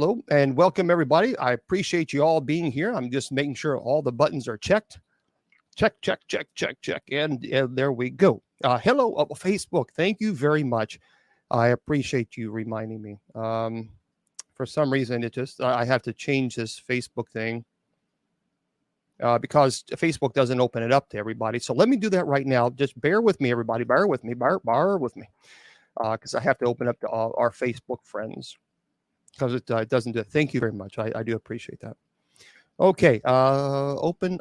Hello and welcome, everybody. I appreciate you all being here. I'm just making sure all the buttons are checked. Check. And there we go. Hello, Facebook. Thank you very much. I appreciate you reminding me. For some reason, I have to change this Facebook thing because Facebook doesn't open it up to everybody. So let me do that right now. Just bear with me, everybody. Bear with me. Bear with me. Because I have to open up to all our Facebook friends. Because it doesn't do it. Thank you very much. I do appreciate that. Okay. Open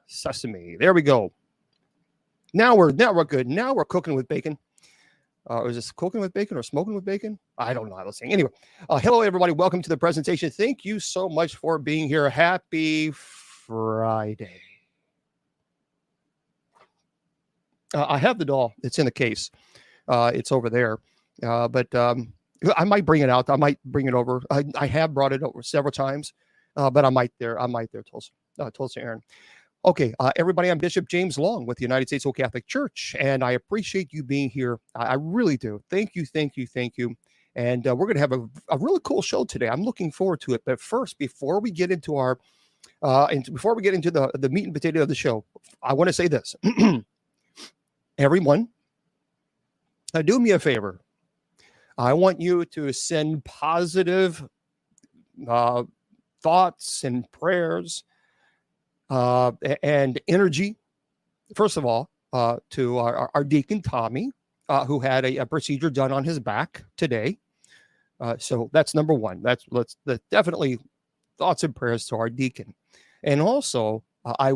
sesame. There we go. Now we're good. Now we're cooking with bacon. Is this cooking with bacon or smoking with bacon? I don't know how to sing. Anyway, hello, everybody. Welcome to the presentation. Thank you so much for being here. Happy Friday. I have the doll. It's in the case. It's over there. But I might bring it out. I might bring it over. I have brought it over several times, but I might there, Tulsa Aaron. Okay, everybody, I'm Bishop James Long with the United States Old Catholic Church, and I appreciate you being here. I really do. Thank you. And we're going to have a really cool show today. I'm looking forward to it. But first, before we get into the meat and potato of the show, I want to say this. Everyone, do me a favor. I want you to send positive thoughts and prayers and energy, first of all, to our deacon, Tommy, who had a procedure done on his back today. So that's number one. That's definitely thoughts and prayers to our deacon. And also, I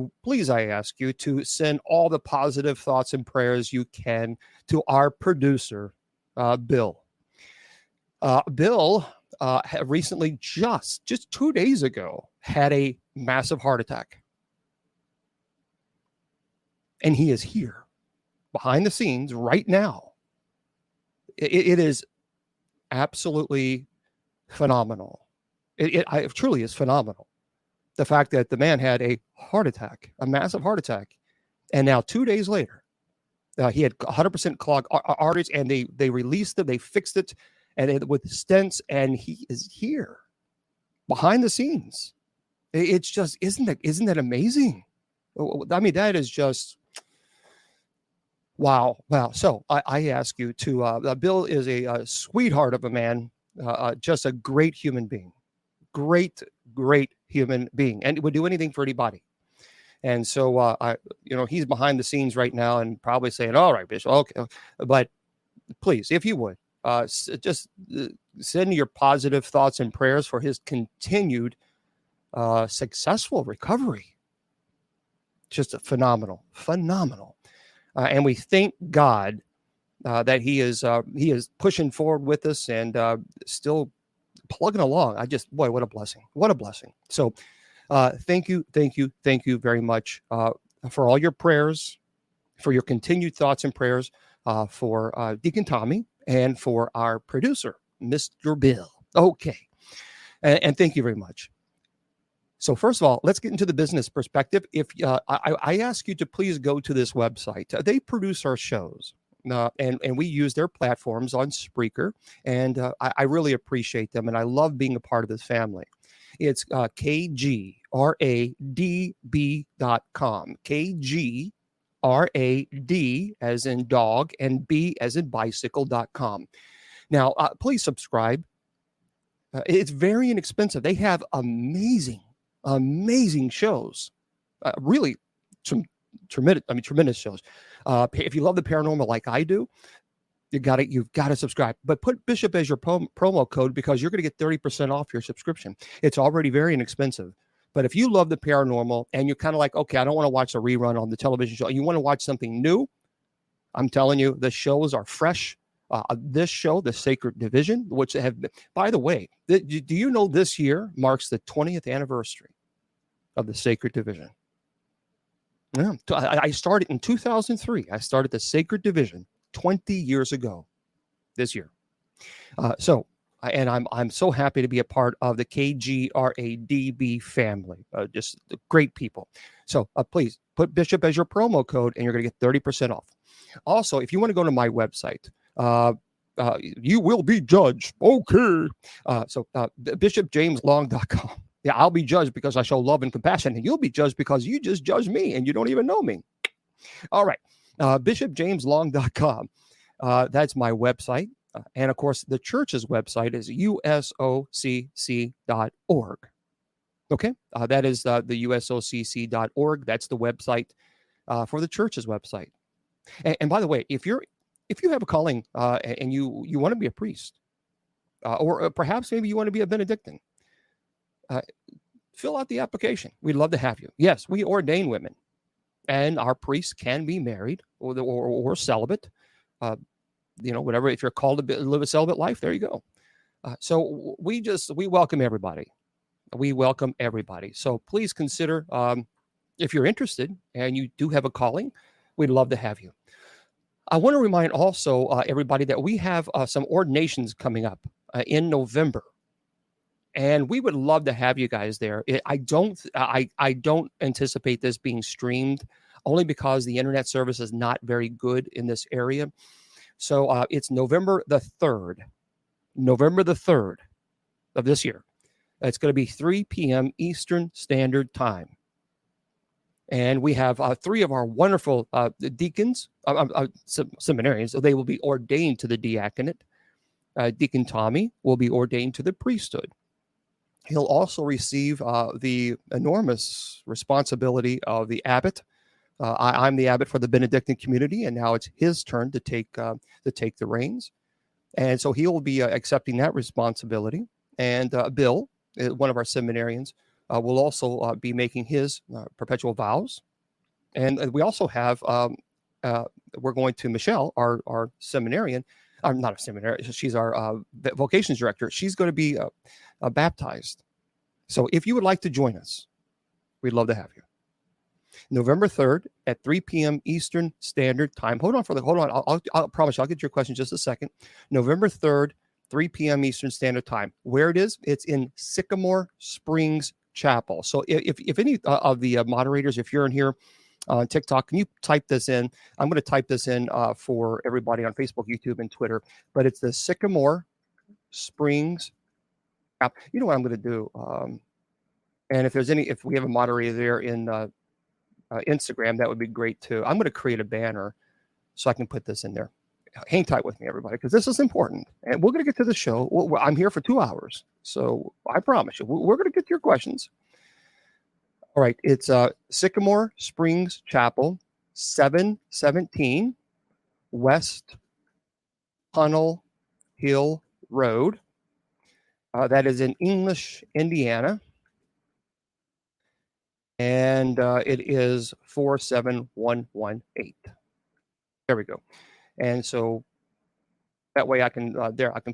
ask you to send all the positive thoughts and prayers you can to our producer, Bill. Bill recently, just 2 days ago, had a massive heart attack. And he is here behind the scenes right now. It is absolutely phenomenal. It truly is phenomenal. The fact that the man had a heart attack, a massive heart attack. And now 2 days later, he had 100% clogged arteries, and they released it, they fixed it, and with stents, and he is here behind the scenes. It's just, isn't that amazing? I mean, that is just wow. So I ask you to, Bill is a sweetheart of a man, just a great human being, great human being, and would do anything for anybody. And so, he's behind the scenes right now and probably saying, all right, Bishop, okay. But please, if you would, just send your positive thoughts and prayers for his continued successful recovery. Just a phenomenal. And we thank God that he is pushing forward with us and still plugging along. What a blessing. So thank you very much for all your prayers, for your continued thoughts and prayers for Deacon Tommy and for our producer, Mr. Bill. Okay. And thank you very much. So first of all, let's get into the business perspective. If I ask you to please go to this website. They produce our shows. And we use their platforms on Spreaker, and I really appreciate them, and I love being a part of this family. It's kgrad.com, KGRAD as in dog and B as in bicycle.com. Now, please subscribe. It's very inexpensive. They have amazing shows, really tremendous shows. If you love the paranormal like I do, you've got to subscribe. But put Bishop as your promo code, because you're going to get 30% off your subscription. It's already very inexpensive. But if you love the paranormal and you're kind of like, okay, I don't want to watch a rerun on the television show, and you want to watch something new, I'm telling you, the shows are fresh. This show, The Sacred Division, which have, by the way, do you know this year marks the 20th anniversary of The Sacred Division? Yeah, I started in 2003. I started The Sacred Division 20 years ago this year. And I'm so happy to be a part of the KGRADB family. Just great people. So please put Bishop as your promo code, and you're going to get 30% off. Also, if you want to go to my website, You will be judged. Okay. BishopJamesLong.com. Yeah, I'll be judged because I show love and compassion, and you'll be judged because you just judged me and you don't even know me. All right. BishopJamesLong.com. That's my website. And of course, the church's website is usocc.org. Okay. That is the usocc.org. That's the website for the church's website. And by the way, if you have a calling and you want to be a priest, or perhaps maybe you want to be a Benedictine, fill out the application. We'd love to have you. Yes, we ordain women, and our priests can be married or celibate. Whatever. If you're called to live a celibate life, there you go. So we welcome everybody. We welcome everybody. So please consider if you're interested and you do have a calling, we'd love to have you. I want to remind also everybody that we have some ordinations coming up in November, and we would love to have you guys there. I don't anticipate this being streamed, only because the internet service is not very good in this area. So it's November the 3rd of this year. It's going to be 3 p.m. Eastern Standard Time. And we have 3 of our wonderful deacons, seminarians. So they will be ordained to the diaconate. Deacon Tommy will be ordained to the priesthood. He'll also receive the enormous responsibility of the abbot. I'm the abbot for the Benedictine community, and now it's his turn to take the reins. And so he will be accepting that responsibility. And Bill, one of our seminarians, will also be making his perpetual vows. And we also have, we're going to Michelle, our seminarian, not a seminarian, she's our vocations director. She's going to be baptized. So if you would like to join us, we'd love to have you. November 3rd at 3 p.m. Eastern Standard Time. Hold on. I'll promise you, I'll get your question in just a second. November 3rd, 3 p.m. Eastern Standard Time. Where it is, it's in Sycamore Springs Chapel. So if any of the moderators, if you're in here on TikTok, can you type this in? I'm going to type this in for everybody on Facebook, YouTube, and Twitter. But it's the Sycamore Springs. You know what I'm going to do? And if we have a moderator there in Instagram, that would be great too. I'm going to create a banner so I can put this in there. Hang tight with me, everybody, because this is important. And we're going to get to the show. I'm here for 2 hours. So I promise you, we're going to get to your questions. All right. It's Sycamore Springs Chapel, 717 West Tunnel Hill Road. That is in English, Indiana. And it is 47118. There we go. And so that way I can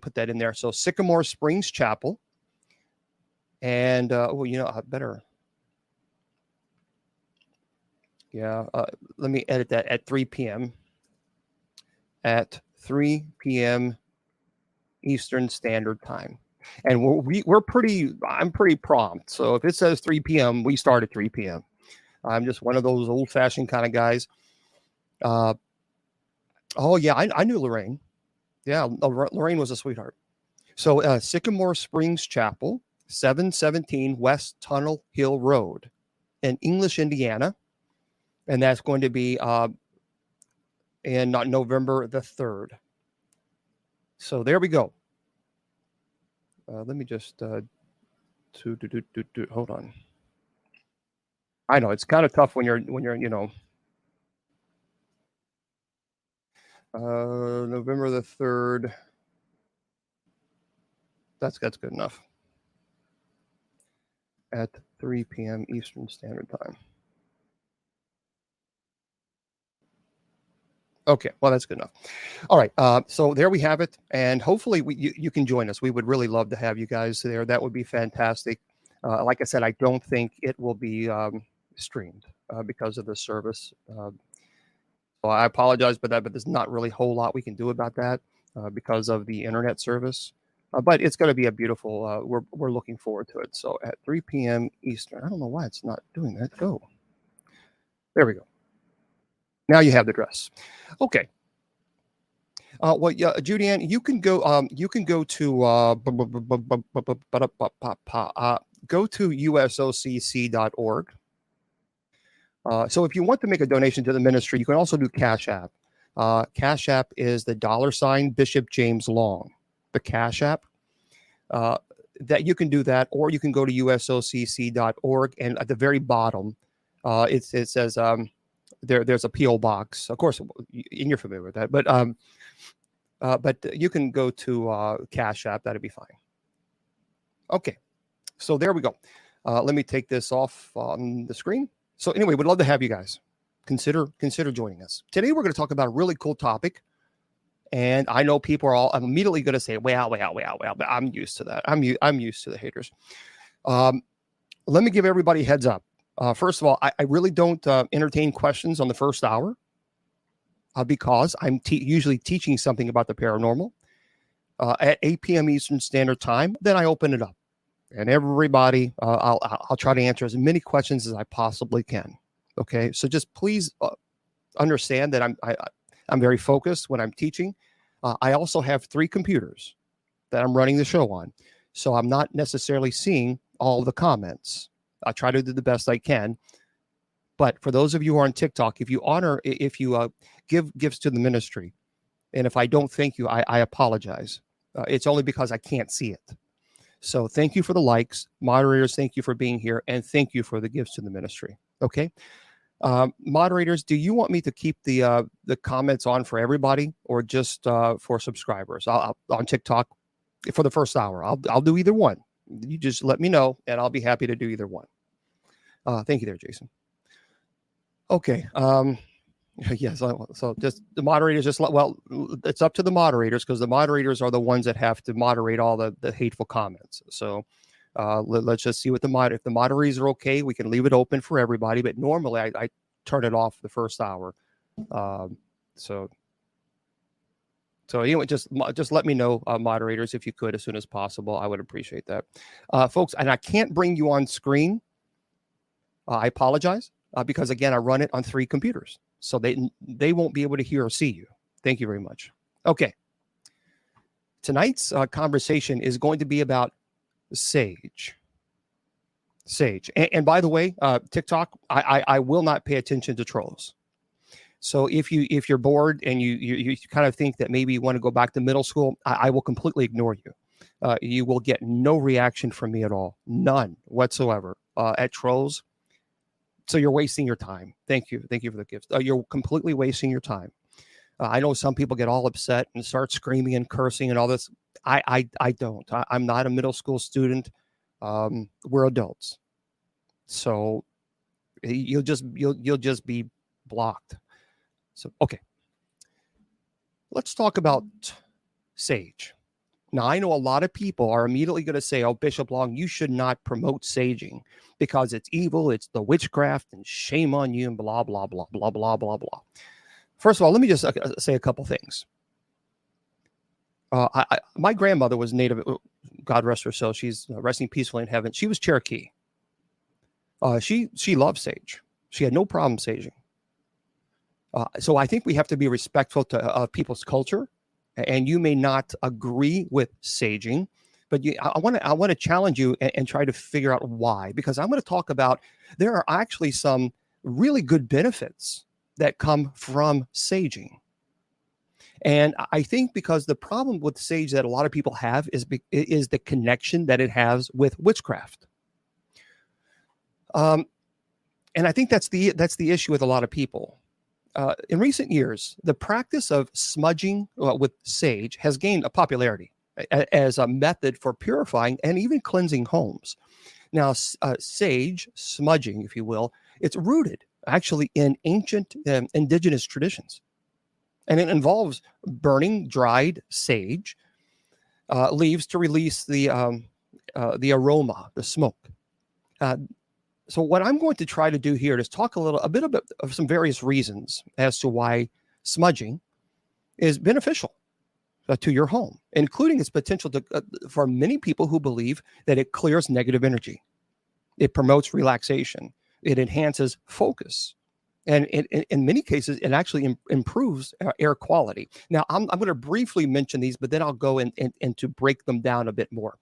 put that in there. So Sycamore Springs Chapel. And I better. Yeah, let me edit that at 3 p.m. At 3 p.m. Eastern Standard Time. And I'm pretty prompt. So if it says 3 p.m., we start at 3 p.m. I'm just one of those old-fashioned kind of guys. I knew Lorraine. Yeah, Lorraine was a sweetheart. So Sycamore Springs Chapel, 717 West Tunnel Hill Road in English, Indiana. And that's going to be in November the 3rd. So there we go. Let me just hold on. I know it's kind of tough when you're November the 3rd. That's good enough. At 3 p.m. Eastern Standard Time. Okay, well, that's good enough. All right, so there we have it, and hopefully you can join us. We would really love to have you guys there. That would be fantastic. Like I said, I don't think it will be streamed because of the service. So I apologize for that, but there's not really a whole lot we can do about that because of the internet service. But it's going to be a beautiful. We're looking forward to it. So at 3 p.m. Eastern. I don't know why it's not doing that. Go. There we go. Now you have the dress. Okay. Well, yeah, Julianne, you can go. You can go to go to usocc.org. So if you want to make a donation to the ministry, you can also do Cash App. Cash App is the $ Bishop James Long. The Cash App. That you can do that, or you can go to usocc.org, and at the very bottom, it says there's a PO box. Of course, and you're familiar with that, but you can go to Cash App. That'd be fine. Okay, so there we go. Let me take this off on the screen. So anyway, we'd love to have you guys consider joining us. Today we're going to talk about a really cool topic. And I know people are all immediately going to say, well, but I'm used to that. I'm used to the haters. Let me give everybody a heads up. First of all, I really don't entertain questions on the first hour because I'm usually teaching something about the paranormal at 8 p.m. Eastern Standard Time. Then I open it up, and everybody, I'll try to answer as many questions as I possibly can. Okay, so just please understand that I'm very focused when I'm teaching. I also have 3 computers that I'm running the show on, so I'm not necessarily seeing all the comments. I try to do the best I can. But for those of you who are on TikTok, if you give gifts to the ministry, and if I don't thank you, I apologize. It's only because I can't see it. So thank you for the likes. Moderators, thank you for being here, and thank you for the gifts to the ministry. Okay. Moderators, do you want me to keep the comments on for everybody, or just for subscribers? I'll on TikTok for the first hour. I'll do either one. You just let me know, and I'll be happy to do either one. Thank you there, Jason. Okay. Yes. So just the moderators, it's up to the moderators, because the moderators are the ones that have to moderate all the hateful comments. So let's just see what if the moderators are okay, we can leave it open for everybody. But normally I turn it off the first hour. So anyway, just let me know, moderators, if you could, as soon as possible. I would appreciate that, folks. And I can't bring you on screen. I apologize, because again, I run it on 3 computers, so they won't be able to hear or see you. Thank you very much. Okay. Tonight's conversation is going to be about sage. And by the way, TikTok, I will not pay attention to trolls. So if you're bored and you kind of think that maybe you want to go back to middle school, I will completely ignore you. You will get no reaction from me at all, none whatsoever, at trolls. So you're wasting your time. Thank you for the gifts. You're completely wasting your time. I know some people get all upset and start screaming and cursing and all this. I don't. I'm not a middle school student. We're adults, so you'll just be blocked. So okay, let's talk about sage. Now, I know a lot of people are immediately going to say, "Oh, Bishop Long, you should not promote saging because it's evil, it's the witchcraft, and shame on you," and blah blah blah blah blah blah blah. First of all, let me just say a couple things. My grandmother was Native, God rest her soul. She's resting peacefully in heaven. She was Cherokee. She loved sage. She had no problem saging. So I think we have to be respectful to people's culture. And you may not agree with saging, but I want to challenge you and try to figure out why. Because I'm going to talk about there are actually some really good benefits that come from saging. And I think because the problem with sage that a lot of people have is the connection that it has with witchcraft. And I think that's the issue with a lot of people. In recent years, the practice of smudging with sage has gained a popularity as a method for purifying and even cleansing homes. Now, sage smudging, if you will, it's rooted actually in ancient indigenous traditions. And it involves burning dried sage leaves to release the aroma, the smoke. So what I'm going to try to do here is talk a bit of some various reasons as to why smudging is beneficial to your home, including its potential for many people who believe that it clears negative energy. It promotes relaxation. It enhances focus. And in many cases, it actually improves air quality. Now, I'm going to briefly mention these, but then I'll go in to break them down a bit more.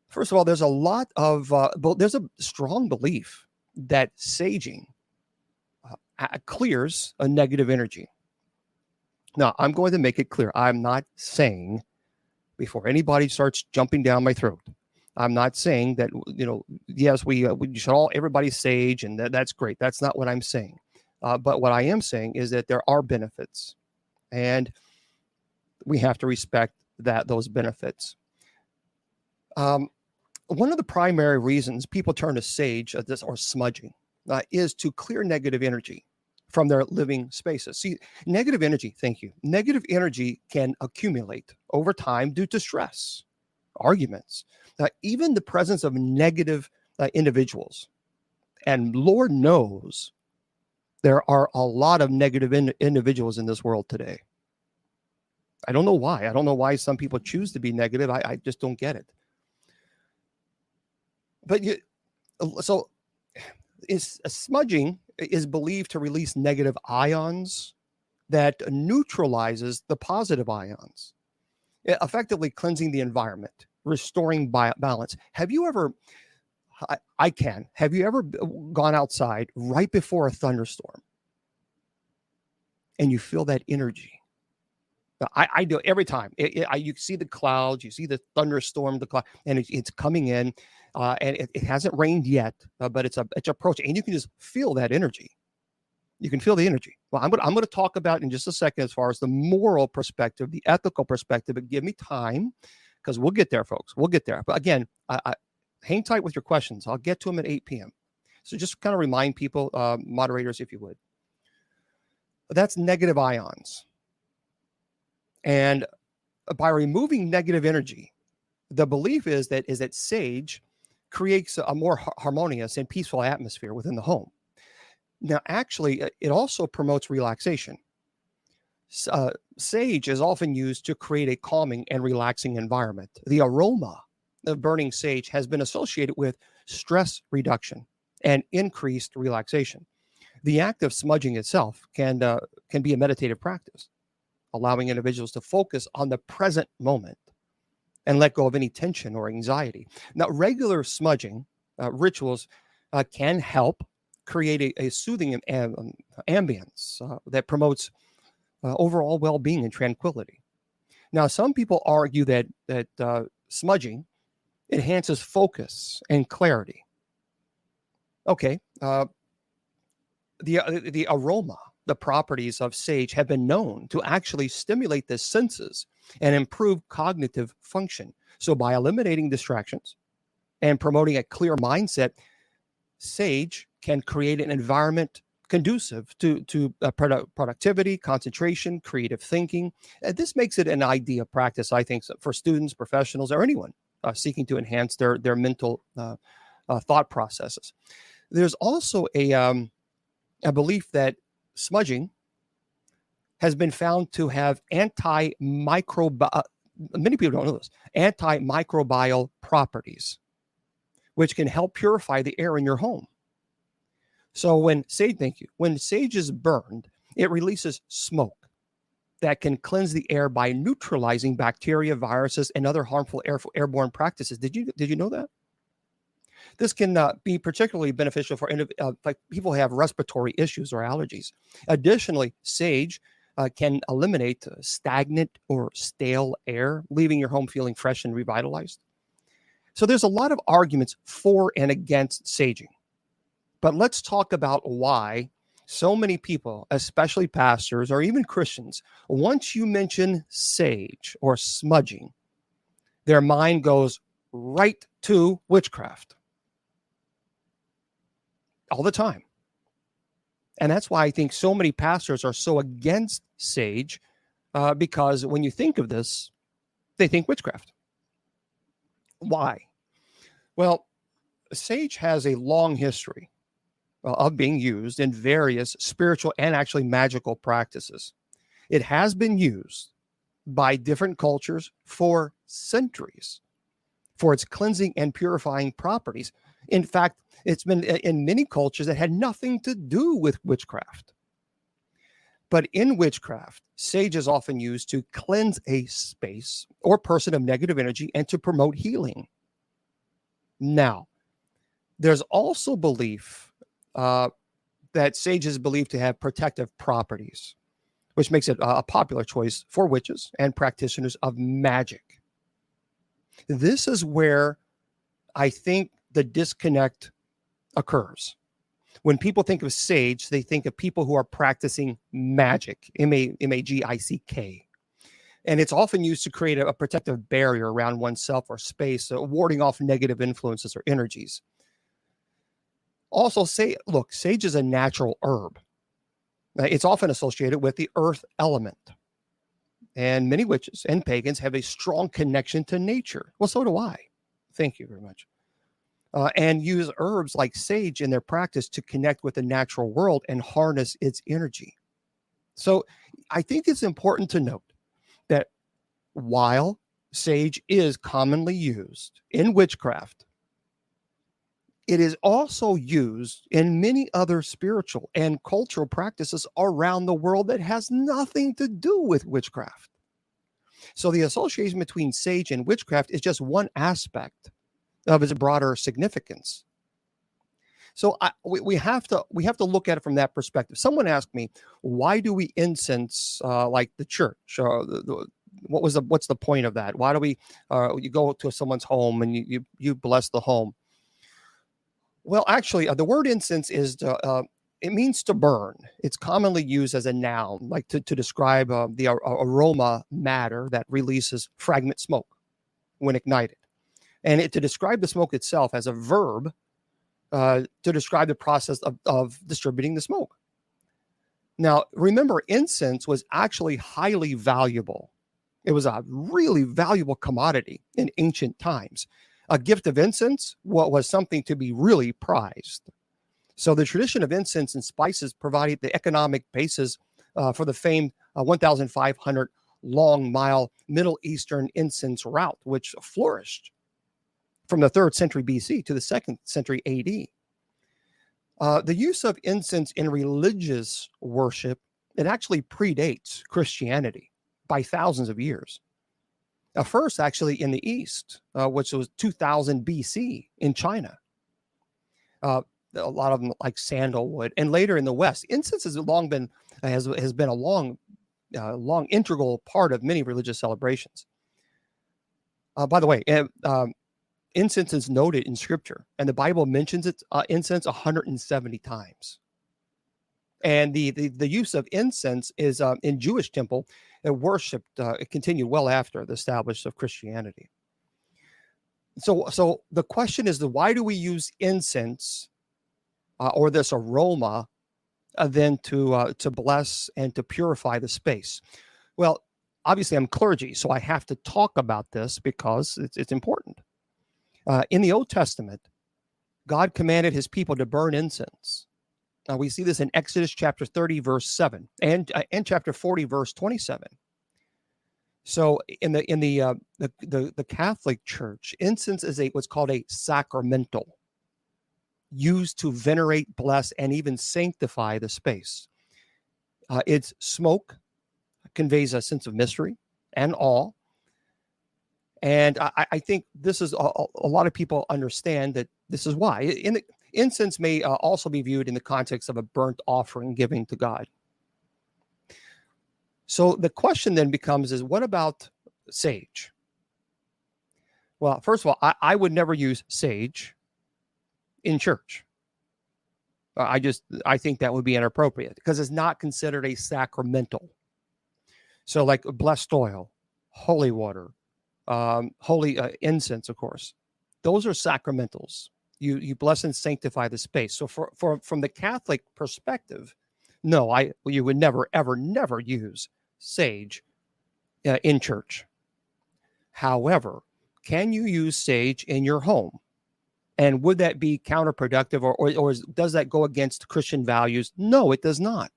First of all, there's a lot of, there's a strong belief that saging clears a negative energy. Now, I'm going to make it clear. I'm not saying, before anybody starts jumping down my throat, I'm not saying that, yes, we should everybody sage, and that's great. That's not what I'm saying. But what I am saying is that there are benefits, and we have to respect those benefits. One of the primary reasons people turn to sage or smudging is to clear negative energy from their living spaces. See, negative energy, negative energy can accumulate over time due to stress, arguments, even the presence of negative individuals. And Lord knows there are a lot of negative individuals in this world today. I don't know why. I don't know why some people choose to be negative. I just don't get it. But smudging is believed to release negative ions that neutralizes the positive ions, effectively cleansing the environment, restoring balance. Have you ever gone outside right before a thunderstorm and you feel that energy? I do every time. You see the clouds, you see the thunderstorm, and it's coming in, and it hasn't rained yet, but it's approaching, and you can just feel that energy. You can feel the energy. Well, I'm going to talk about in just a second as far as the moral perspective, the ethical perspective, but give me time, because we'll get there, folks. We'll get there. But again, hang tight with your questions. I'll get to them at 8 p.m. So just kind of remind people, moderators, if you would. That's negative ions. And by removing negative energy, the belief is that sage creates a more harmonious and peaceful atmosphere within the home. Now, actually, it also promotes relaxation. Sage is often used to create a calming and relaxing environment. The aroma of burning sage has been associated with stress reduction and increased relaxation. The act of smudging itself can be a meditative practice, allowing individuals to focus on the present moment and let go of any tension or anxiety. Now, regular smudging rituals can help create a soothing ambience that promotes overall well-being and tranquility. Now, some people argue that smudging enhances focus and clarity. Okay, the aroma, the properties of sage have been known to actually stimulate the senses and improve cognitive function. So by eliminating distractions and promoting a clear mindset, sage can create an environment conducive to productivity, concentration, creative thinking. This makes it an ideal practice, I think, for students, professionals, or anyone seeking to enhance their mental thought processes. There's also a belief that smudging has been found to have many people don't know this, antimicrobial properties, which can help purify the air in your home. So when sage is burned, it releases smoke that can cleanse the air by neutralizing bacteria, viruses, and other harmful airborne practices. Did you know that? This can be particularly beneficial for people who have respiratory issues or allergies. Additionally, sage can eliminate stagnant or stale air, leaving your home feeling fresh and revitalized. So there's a lot of arguments for and against saging. But let's talk about why so many people, especially pastors or even Christians, once you mention sage or smudging, their mind goes right to witchcraft. All the time. And that's why I think so many pastors are so against sage, because when you think of this, they think witchcraft. Why? Well, sage has a long history of being used in various spiritual and actually magical practices. It has been used by different cultures for centuries for its cleansing and purifying properties. In fact, it's been in many cultures that had nothing to do with witchcraft. But in witchcraft, sage is often used to cleanse a space or person of negative energy and to promote healing. Now, there's also belief that sage is believed to have protective properties, which makes it a popular choice for witches and practitioners of magic. This is where I think the disconnect occurs. When people think of sage, they think of people who are practicing magic, M-A-G-I-C-K. And it's often used to create a protective barrier around oneself or space, warding off negative influences or energies. Also, sage is a natural herb. It's often associated with the earth element. And many witches and pagans have a strong connection to nature. Well, so do I. Thank you very much. And use herbs like sage in their practice to connect with the natural world and harness its energy. So I think it's important to note that while sage is commonly used in witchcraft, it is also used in many other spiritual and cultural practices around the world that has nothing to do with witchcraft. So the association between sage and witchcraft is just one aspect of its broader significance. So we have to look at it from that perspective. Someone asked me, why do we incense like the church? What's the point of that? Why do we you go to someone's home and you bless the home? Well, actually, the word incense is it means to burn. It's commonly used as a noun, like to describe the aroma matter that releases fragment smoke when ignited. And to describe the smoke itself as a verb to describe the process of distributing the smoke. Now, remember, incense was actually highly valuable. It was a really valuable commodity in ancient times. A gift of incense was something to be really prized. So the tradition of incense and spices provided the economic basis for the famed 1,500 long mile Middle Eastern incense route, which flourished from the 3rd century BC to the 2nd century AD. The use of incense in religious worship, it actually predates Christianity by thousands of years. First, actually, in the East, which was 2000 BC in China. A lot of them like sandalwood, and later in the West, incense has long been has been a long integral part of many religious celebrations. By the way, incense is noted in Scripture, and the Bible mentions its incense 170 times. And the use of incense is in Jewish temple, it worshipped. It continued well after the establishment of Christianity. So the question is, why do we use incense or this aroma then to bless and to purify the space? Well, obviously, I'm clergy, so I have to talk about this because it's important. In the Old Testament, God commanded his people to burn incense. We see this in Exodus chapter 30, verse 7, and chapter 40, verse 27. So in the Catholic Church, incense is what's called a sacramental, used to venerate, bless, and even sanctify the space. Its smoke conveys a sense of mystery and awe. And I think this is a lot of people understand that this is why. Incense may also be viewed in the context of a burnt offering giving to God. So the question then becomes is, what about sage? Well, first of all, I would never use sage in church. I think that would be inappropriate because it's not considered a sacramental. So like blessed oil, holy water, holy incense, of course, those are sacramentals. You bless and sanctify the space. So from the Catholic perspective, no, you would never, ever, never use sage in church. However, can you use sage in your home? And would that be counterproductive or does that go against Christian values? No, it does not.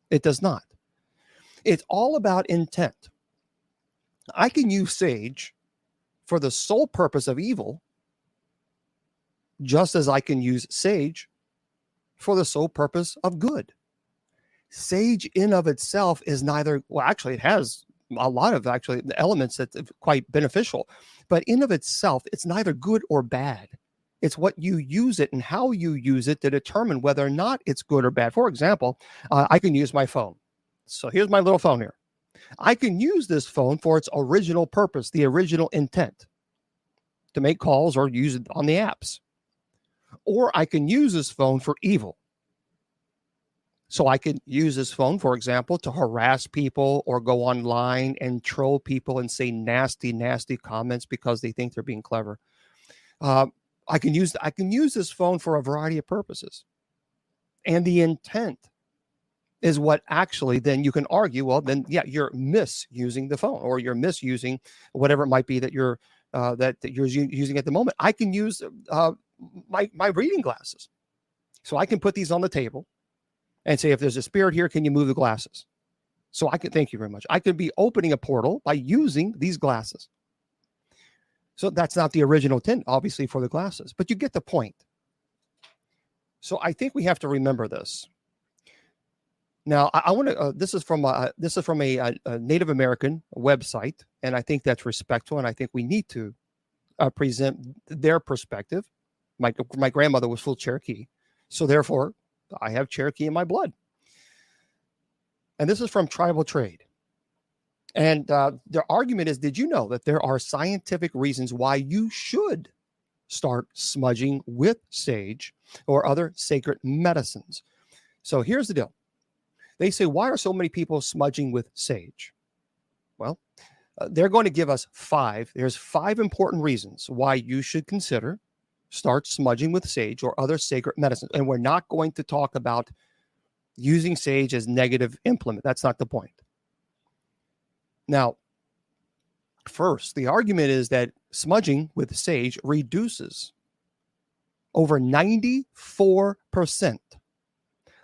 It does not. It's all about intent. I can use sage for the sole purpose of evil, just as I can use sage for the sole purpose of good. Sage in of itself is neither, well, actually, it has a lot of actually elements that are quite beneficial, but in of itself, it's neither good or bad. It's what you use it and how you use it to determine whether or not it's good or bad. For example, I can use my phone. So here's my little phone here. I can use this phone for its original purpose, the original intent, to make calls or use it on the apps. Or I can use this phone for evil. So I can use this phone, for example, to harass people or go online and troll people and say nasty, nasty comments because they think they're being clever. I can use this phone for a variety of purposes. And the intent is what actually then you can argue, well, then, yeah, you're misusing the phone, or you're misusing whatever it might be that you're using at the moment. I can use my reading glasses. So I can put these on the table and say, if there's a spirit here, can you move the glasses? So I can, thank you very much. I could be opening a portal by using these glasses. So that's not the original intent, obviously, for the glasses, but you get the point. So I think we have to remember this. Now, I want to. This is from a Native American website, and I think that's respectful, and I think we need to present their perspective. My grandmother was full Cherokee, so therefore I have Cherokee in my blood. And this is from Tribal Trade. And their argument is, did you know that there are scientific reasons why you should start smudging with sage or other sacred medicines? So here's the deal. They say, why are so many people smudging with sage? Well, they're going to give us 5. There's 5 important reasons why you should consider start smudging with sage or other sacred medicines. And we're not going to talk about using sage as negative implement. That's not the point. Now, first, the argument is that smudging with sage reduces over 94%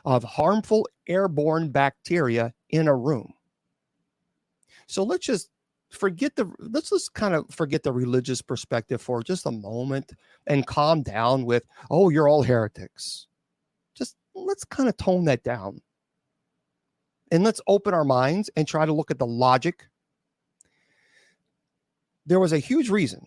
of harmful airborne bacteria in a room. So let's just kind of forget the religious perspective for just a moment and calm down with, oh, you're all heretics. Just let's kind of tone that down. And let's open our minds and try to look at the logic. There was a huge reason.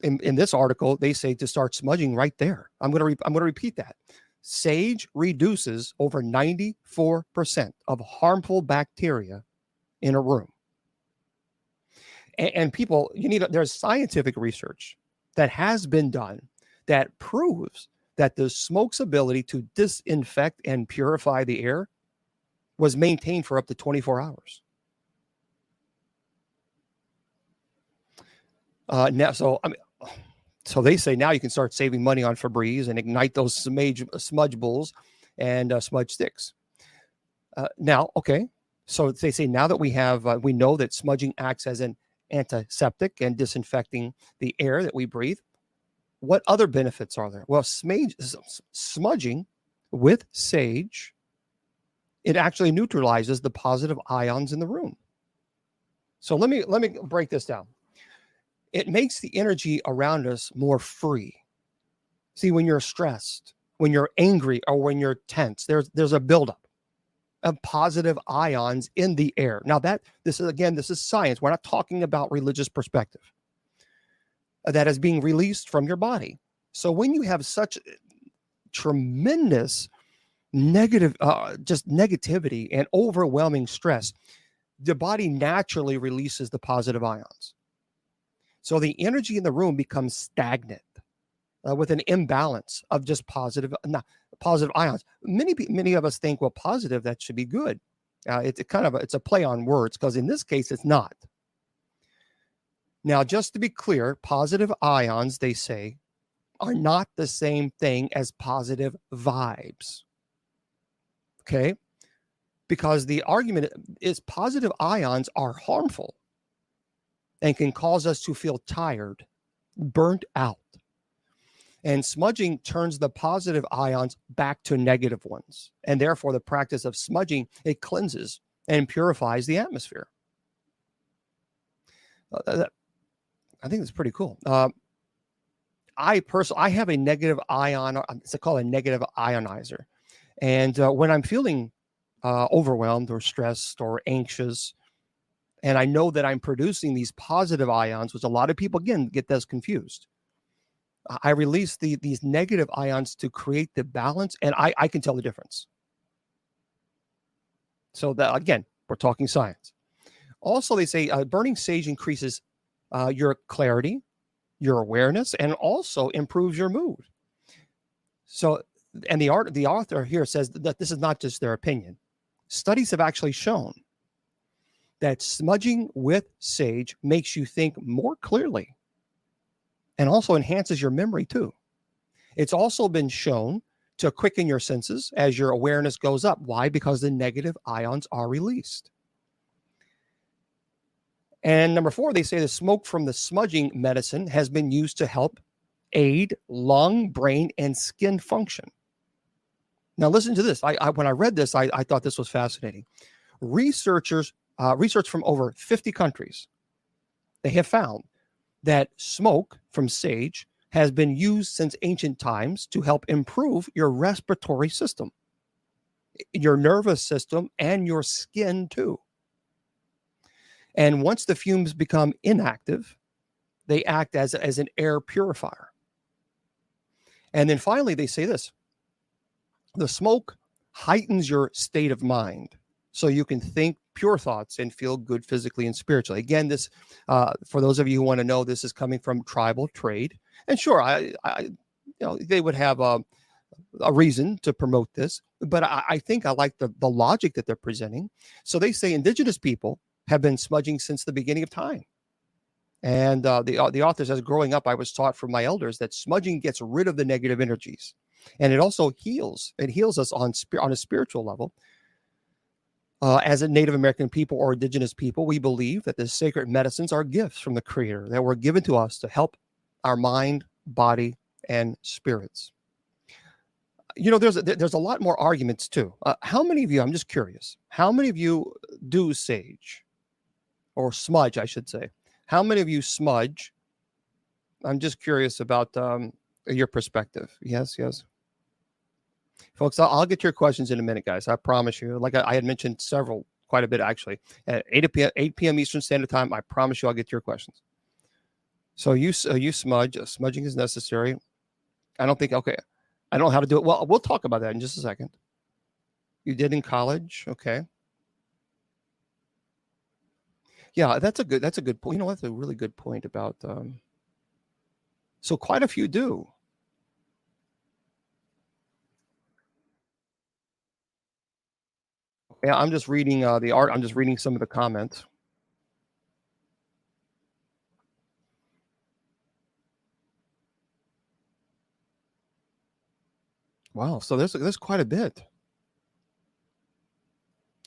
In this article, they say to start smudging right there. I'm going to repeat that. Sage reduces over 94% of harmful bacteria in a room. And people, there's scientific research that has been done that proves that the smoke's ability to disinfect and purify the air was maintained for up to 24 hours. So they say now you can start saving money on Febreze and ignite those smudge bowls and smudge sticks. Now, okay, so they say now that we know that smudging acts as an antiseptic and disinfecting the air that we breathe. What other benefits are there? Well, smudging with sage, it actually neutralizes the positive ions in the room. So let me break this down. It makes the energy around us more free. See, when you're stressed, when you're angry, or when you're tense, there's a buildup of positive ions in the air. Now this is science. We're not talking about religious perspective. That is being released from your body. So when you have such tremendous negativity and overwhelming stress, the body naturally releases the positive ions. So the energy in the room becomes stagnant with an imbalance of just positive ions. Many of us think, well, positive, that should be good. It's a play on words, because in this case, it's not. Now, just to be clear, positive ions, they say, are not the same thing as positive vibes. Okay? Because the argument is positive ions are harmful and can cause us to feel tired, burnt out. And smudging turns the positive ions back to negative ones. And therefore, the practice of smudging, it cleanses and purifies the atmosphere. I think that's pretty cool. I personally, I have a negative ion. It's called a negative ionizer. And when I'm feeling overwhelmed or stressed or anxious, and I know that I'm producing these positive ions, which a lot of people, again, get this confused. I release these negative ions to create the balance, and I can tell the difference. So that, again, we're talking science. Also, they say burning sage increases your clarity, your awareness, and also improves your mood. So, and the author here says that this is not just their opinion. Studies have actually shown that smudging with sage makes you think more clearly and also enhances your memory too. It's also been shown to quicken your senses as your awareness goes up. Why? Because the negative ions are released. And number 4, they say the smoke from the smudging medicine has been used to help aid lung, brain, and skin function. Now, listen to this. When I read this, I thought this was fascinating. Research from over 50 countries, they have found that smoke from sage has been used since ancient times to help improve your respiratory system, your nervous system, and your skin too. And once the fumes become inactive, they act as an air purifier. And then finally, they say this: the smoke heightens your state of mind so you can think pure thoughts and feel good physically and spiritually. Again, this, for those of you who want to know, this is coming from Tribal Trade. And sure, they would have a reason to promote this, but I think I like the logic that they're presenting. So they say indigenous people have been smudging since the beginning of time. And the author says, growing up, I was taught from my elders that smudging gets rid of the negative energies, and it also heals. It heals us on a spiritual level. As a Native American people or indigenous people, we believe that the sacred medicines are gifts from the Creator that were given to us to help our mind, body, and spirits. You know, there's a lot more arguments too. How many of you, I'm just curious, how many of you do sage or smudge, I should say? How many of you smudge? I'm just curious about your perspective. Yes. Folks, I'll get your questions in a minute, guys. I promise you. Like I had mentioned quite a bit actually. At 8 p.m. Eastern Standard Time, I promise you I'll get to your questions. So you smudge. Smudging is necessary. I don't know how to do it. Well, we'll talk about that in just a second. You did in college. Okay. Yeah, that's a good point. You know, that's a really good point about, so quite a few do. Yeah, I'm just reading the art. I'm just reading some of the comments. Wow, so there's quite a bit.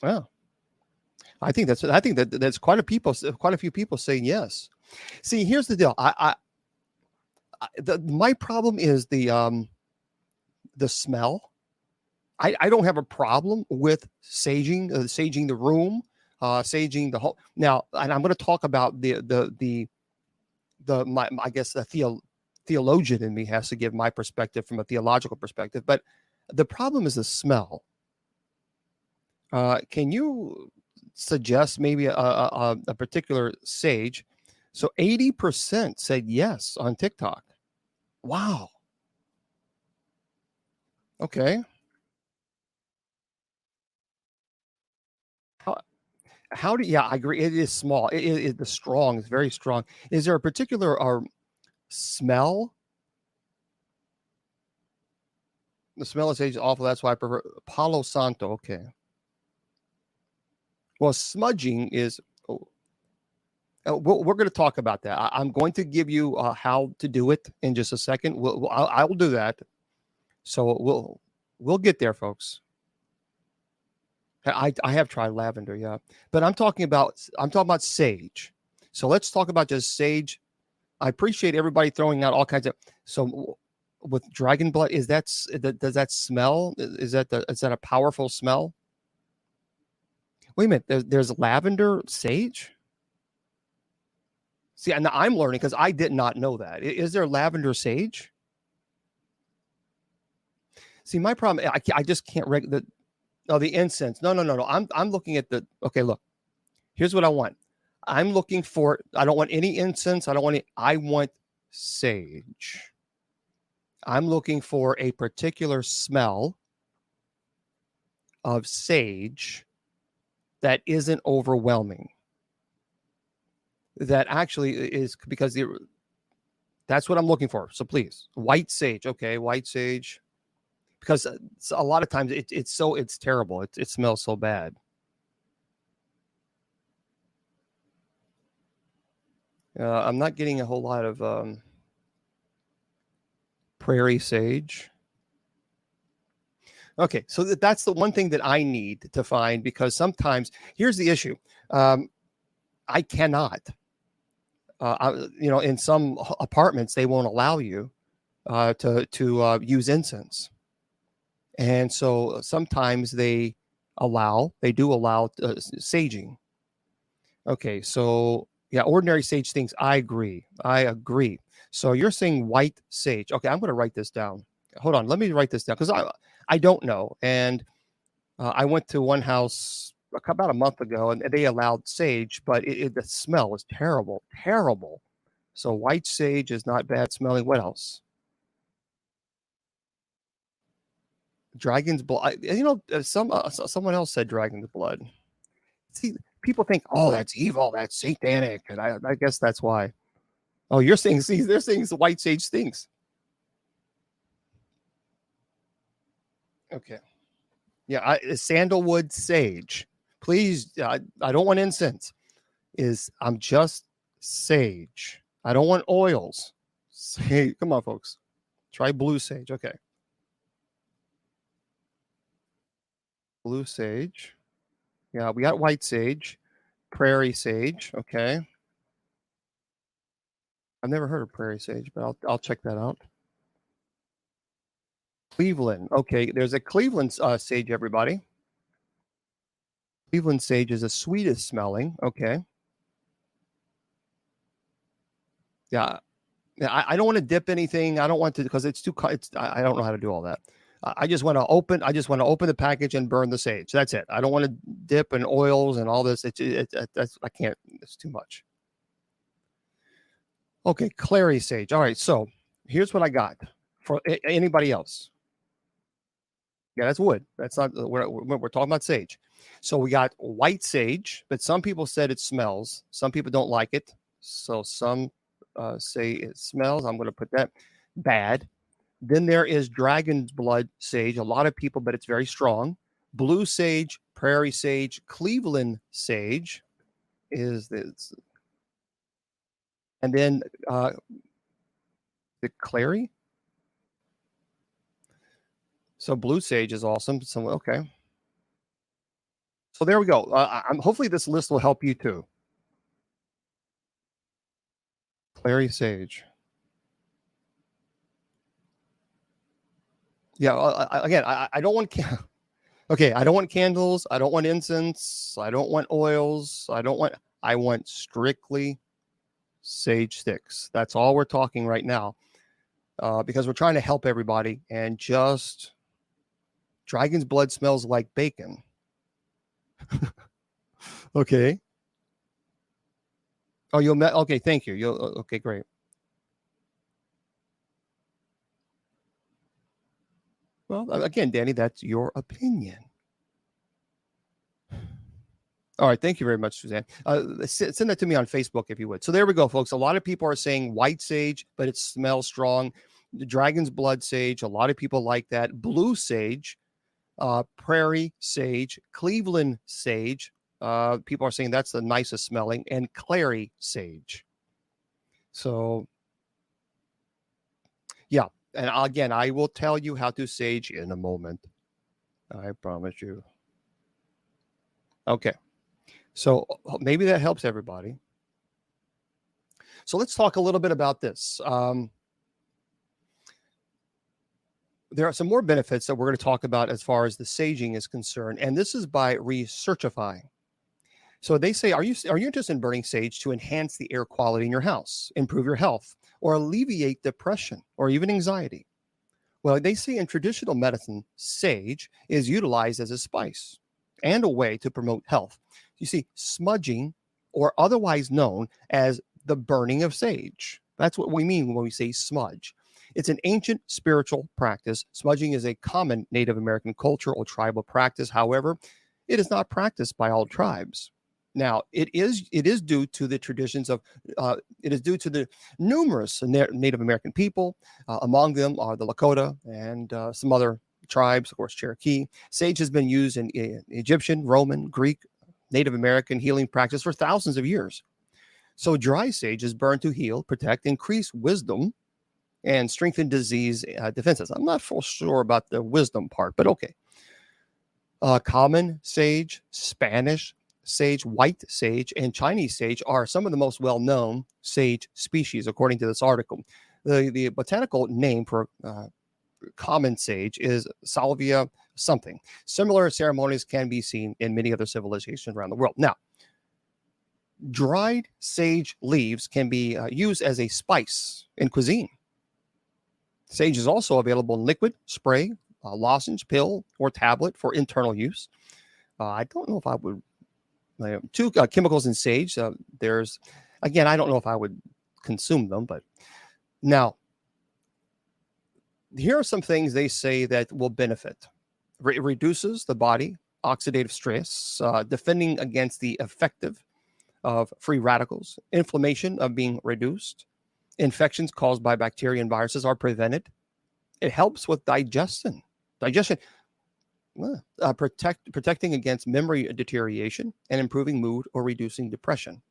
Yeah, I think that's quite a few people saying yes. See, here's the deal. My problem is the smell. I don't have a problem with saging the room, saging the whole. Now, and I'm going to talk about I guess the theologian in me has to give my perspective from a theological perspective, but the problem is the smell. Can you suggest maybe a particular sage? So 80% said yes on TikTok. Wow. Okay. How, yeah, I agree. It is small. The strong is very strong. Is there a particular smell? The smell of sage is awful. That's why I prefer Palo Santo. Okay. Well, smudging is. We're going to talk about that. I'm going to give you how to do it in just a second. I will do that. So we'll get there, folks. I have tried lavender, yeah, but I'm talking about sage. So let's talk about just sage. I appreciate everybody throwing out all kinds of. So with dragon blood, does that smell? Is that a powerful smell? Wait a minute. There's lavender sage. See, and I'm learning because I did not know that. Is there lavender sage? See, my problem, I just can't the incense. No, no, no, no. I'm looking at the, okay, look, here's what I want. I'm looking for, I don't want any incense. I want sage. I'm looking for a particular smell of sage that isn't overwhelming. That actually is because that's what I'm looking for. So please, white sage. Okay, white sage. Because a lot of times it's terrible. It smells so bad. I'm not getting a whole lot of prairie sage. Okay, so that's the one thing that I need to find, because sometimes here's the issue. I cannot. In some apartments they won't allow you to use incense, and so sometimes they do allow saging. Okay, so yeah, ordinary sage things. I agree. So you're saying white sage. Okay, I'm going to write this down. Hold on, let me write this down because I don't know. And I went to one house about a month ago, and they allowed sage, but the smell was terrible, terrible. So white sage is not bad smelling. What else? Dragon's blood. Someone else said dragon's blood. See, people think, oh, that's evil, that's satanic, and I guess that's why. Oh, you're saying, see, they're saying the white sage stinks. Okay. Yeah, sandalwood sage. Please, I don't want incense. I'm just sage. I don't want oils. Say, come on, folks. Try blue sage. Okay. Blue sage. Yeah, we got white sage, prairie sage. Okay. I've never heard of prairie sage, but I'll check that out. Cleveland. Okay, there's a Cleveland sage, everybody. Cleveland sage is the sweetest smelling. Okay. Yeah. I don't want to dip anything. I don't want to, because it's too. I don't know how to do all that. I just want to open the package and burn the sage. That's it. I don't want to dip in oils and all this. I can't. It's too much. Okay, clary sage. All right. So here's what I got for anybody else. Yeah, that's wood. That's not. We're talking about sage. So we got white sage, but some people said it smells. Some people don't like it. So some say it smells. I'm going to put that bad. Then there is dragon's blood sage. A lot of people, but it's very strong. Blue sage, prairie sage, Cleveland sage is this. And then the clary. So blue sage is awesome. So, okay. So there we go. Hopefully this list will help you too. Clary sage. Yeah. Again, I don't want. Okay, I don't want candles. I don't want incense. I don't want oils. I want strictly sage sticks. That's all we're talking right now, because we're trying to help everybody. And just dragon's blood smells like bacon. Okay. Oh, okay. Thank you. Okay, great. Well, again, Danny, that's your opinion. All right. Thank you very much, Suzanne. Send that to me on Facebook if you would. So there we go, folks. A lot of people are saying white sage, but it smells strong. The dragon's blood sage. A lot of people like that. Blue sage, prairie sage, Cleveland sage. People are saying that's the nicest smelling, and clary sage. So, yeah. And again, I will tell you how to sage in a moment. I promise you. Okay. So maybe that helps everybody. So let's talk a little bit about this. There are some more benefits that we're going to talk about as far as the saging is concerned. And this is by Researchify. So they say, are you interested in burning sage to enhance the air quality in your house, improve your health, or alleviate depression or even anxiety? Well, they say in traditional medicine, sage is utilized as a spice and a way to promote health. You see, smudging, or otherwise known as the burning of sage, that's what we mean when we say smudge. It's an ancient spiritual practice. Smudging is a common Native American culture or tribal practice. However, it is not practiced by all tribes. Now, it is due to the traditions of it is due to the numerous Native American people. Among them are the Lakota and some other tribes, of course, Cherokee. Sage has been used in Egyptian, Roman, Greek, Native American healing practice for thousands of years. So dry sage is burned to heal, protect, increase wisdom, and strengthen disease defenses. I'm not full sure about the wisdom part, but okay. Common sage, Spanish sage, white sage, and Chinese sage are some of the most well-known sage species, according to this article. The botanical name for common sage is Salvia something. Similar ceremonies can be seen in many other civilizations around the world. Now, dried sage leaves can be used as a spice in cuisine. Sage is also available in liquid, spray, lozenge, pill, or tablet for internal use. I don't know if I would. Two chemicals in sage. There's, again, I don't know if I would consume them, but now here are some things they say that will benefit. It reduces the body oxidative stress, defending against the effective of free radicals, inflammation of being reduced, infections caused by bacteria and viruses are prevented. It helps with digestion, protecting against memory deterioration and improving mood or reducing depression.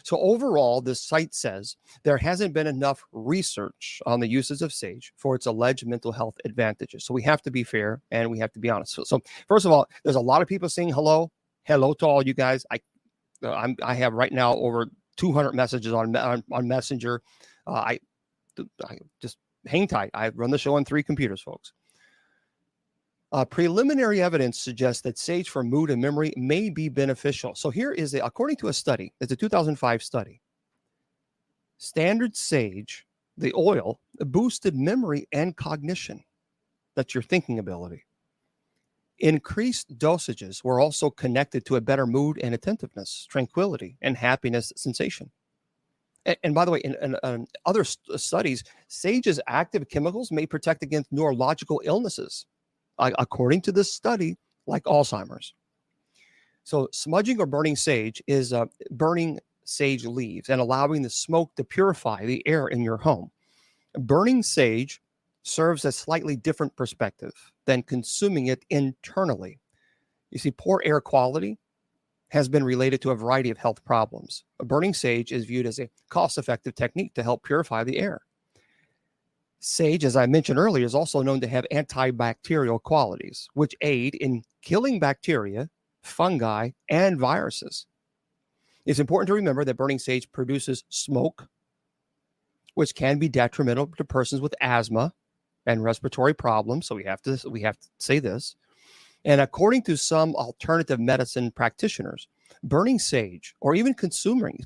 So overall, this site says there hasn't been enough research on the uses of sage for its alleged mental health advantages. So we have to be fair and we have to be honest. So first of all, there's a lot of people saying hello to all you guys. I have right now over 200 messages on Messenger. I just hang tight. I run the show on 3 computers, folks. Preliminary evidence suggests that sage for mood and memory may be beneficial. So here is, according to a study, it's a 2005 study. Standard sage, the oil, boosted memory and cognition. That's your thinking ability. Increased dosages were also connected to a better mood and attentiveness, tranquility, and happiness sensation. And by the way, in other studies, sage's active chemicals may protect against neurological illnesses, according to this study, like Alzheimer's. So smudging or burning sage is burning sage leaves and allowing the smoke to purify the air in your home. Burning sage serves a slightly different perspective than consuming it internally. You see, poor air quality has been related to a variety of health problems. Burning sage is viewed as a cost-effective technique to help purify the air. Sage, as I mentioned earlier, is also known to have antibacterial qualities, which aid in killing bacteria, fungi, and viruses. It's important to remember that burning sage produces smoke, which can be detrimental to persons with asthma and respiratory problems. So we have to say this. And according to some alternative medicine practitioners, burning sage or even consuming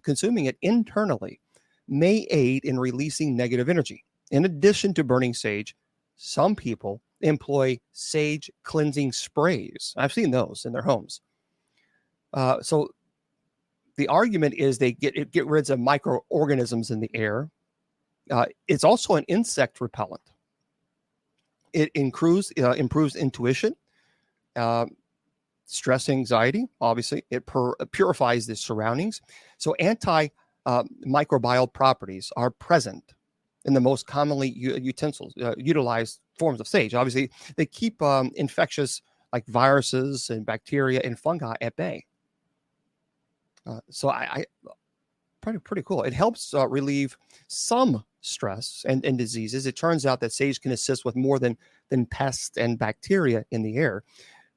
it internally may aid in releasing negative energy. In addition to burning sage, some people employ sage cleansing sprays. I've seen those in their homes. So the argument is they get rid of microorganisms in the air. It's also an insect repellent. It improves intuition, stress, anxiety. Obviously, it purifies the surroundings. So anti-microbial properties are present in the most commonly utilized forms of sage. Obviously, they keep infectious like viruses and bacteria and fungi at bay. So I pretty cool. It helps relieve some stress and diseases. It turns out that sage can assist with more than pests and bacteria in the air.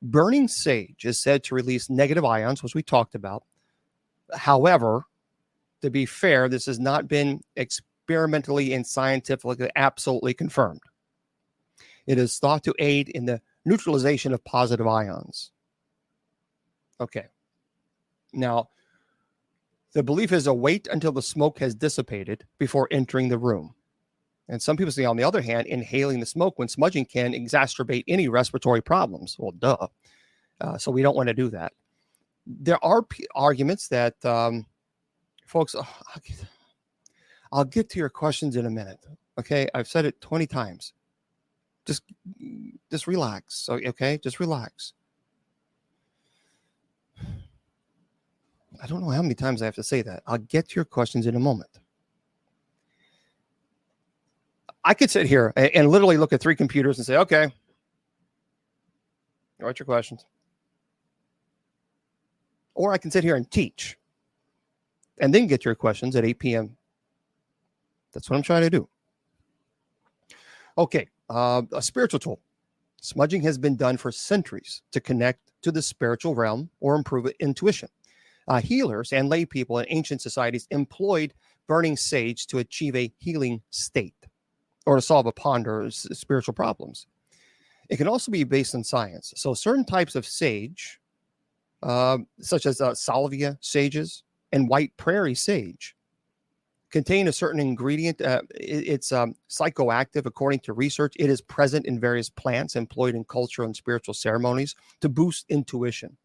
Burning sage is said to release negative ions, which we talked about. However, to be fair, this has not been experimentally and scientifically absolutely confirmed. It is thought to aid in the neutralization of positive ions. Okay. Now, The belief is to wait until the smoke has dissipated before entering the room. And some people say, on the other hand, inhaling the smoke when smudging can exacerbate any respiratory problems. Well, duh. So we don't want to do that. There are arguments that, folks, I'll get to your questions in a minute. Okay, I've said it 20 times. Just relax. Okay, just relax. I don't know how many times I have to say that. I'll get to your questions in a moment. I could sit here and literally look at 3 computers and say, okay, what's your questions? Or I can sit here and teach and then get your questions at 8 p.m. That's what I'm trying to do. Okay, a spiritual tool. Smudging has been done for centuries to connect to the spiritual realm or improve intuition. Healers and lay people in ancient societies employed burning sage to achieve a healing state or to solve a ponderous spiritual problems. It can also be based on science. So certain types of sage, such as salvia sages and white prairie sage, contain a certain ingredient. It's psychoactive, according to research. It is present in various plants employed in cultural and spiritual ceremonies to boost intuition.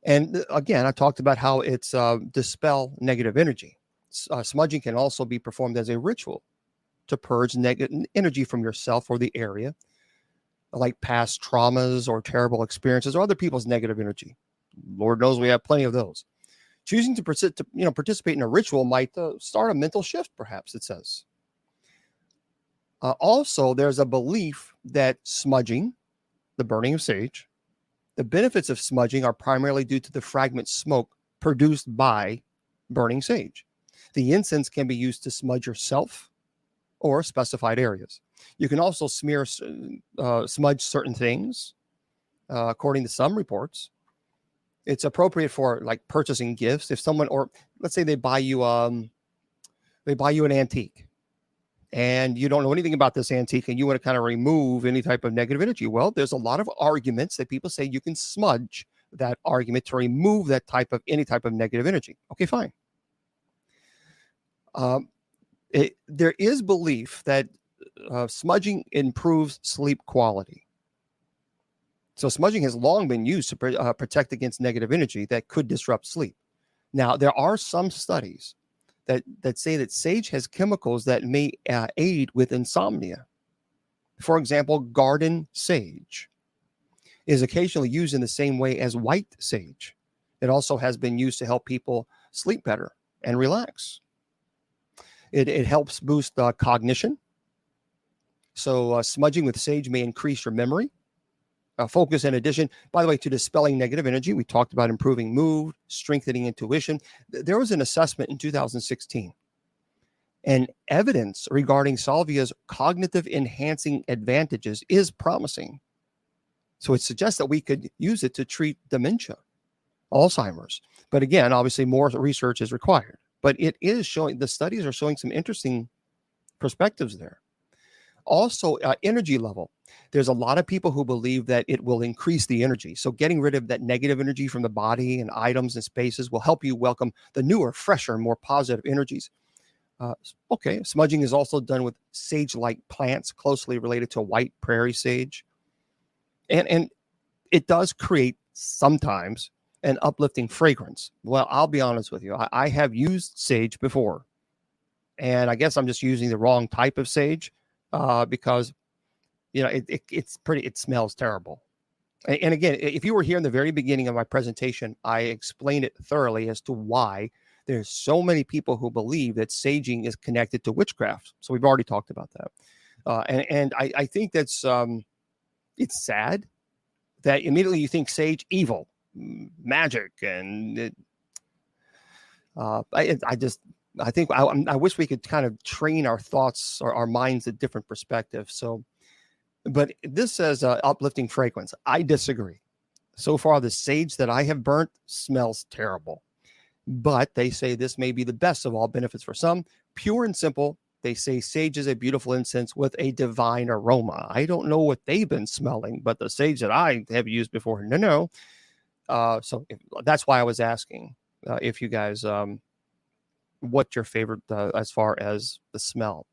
And again, I talked about how it's dispel negative energy. Smudging can also be performed as a ritual to purge negative energy from yourself or the area, like past traumas or terrible experiences or other people's negative energy. Lord knows we have plenty of those. Choosing to participate in a ritual might start a mental shift, perhaps, it says. Also, there's a belief that smudging, the burning of sage, the benefits of smudging are primarily due to the fragment smoke produced by burning sage. The incense can be used to smudge yourself or specified areas. You can also smudge certain things, according to some reports. It's appropriate for like purchasing gifts. If someone, or let's say they buy you an antique, and you don't know anything about this antique, and you want to kind of remove any type of negative energy. Well, there's a lot of arguments that people say you can smudge that argument to remove that any type of negative energy. Okay, fine. There is belief that smudging improves sleep quality. So smudging has long been used to protect against negative energy that could disrupt sleep. Now, there are some studies that say that sage has chemicals that may aid with insomnia. For example, garden sage is occasionally used in the same way as white sage. It also has been used to help people sleep better and relax. It helps boost cognition. So smudging with sage may increase your memory, focus, in addition, by the way, to dispelling negative energy. We talked about improving mood, strengthening intuition. There was an assessment in 2016, and evidence regarding salvia's cognitive enhancing advantages is promising. So it suggests that we could use it to treat dementia, Alzheimer's. But again, obviously more research is required. But it is showing, the studies are showing some interesting perspectives there. Also, energy level. There's a lot of people who believe that it will increase the energy. So getting rid of that negative energy from the body and items and spaces will help you welcome the newer, fresher, more positive energies. Okay, smudging is also done with sage-like plants closely related to white prairie sage. And it does create sometimes an uplifting fragrance. Well, I'll be honest with you. I have used sage before, and I guess I'm just using the wrong type of sage. Because, it smells terrible. And again, if you were here in the very beginning of my presentation, I explained it thoroughly as to why there's so many people who believe that saging is connected to witchcraft. So we've already talked about that. And I think that's, it's sad that immediately you think sage, evil, magic, and I wish we could kind of train our thoughts or our minds at different perspectives. So, but this says uplifting fragrance. I disagree. So far, the sage that I have burnt smells terrible, but they say this may be the best of all benefits for some. Pure and simple, they say sage is a beautiful incense with a divine aroma. I don't know what they've been smelling, but the sage that I have used before, no. So that's why I was asking. if you guys, what's your favorite as far as the smell.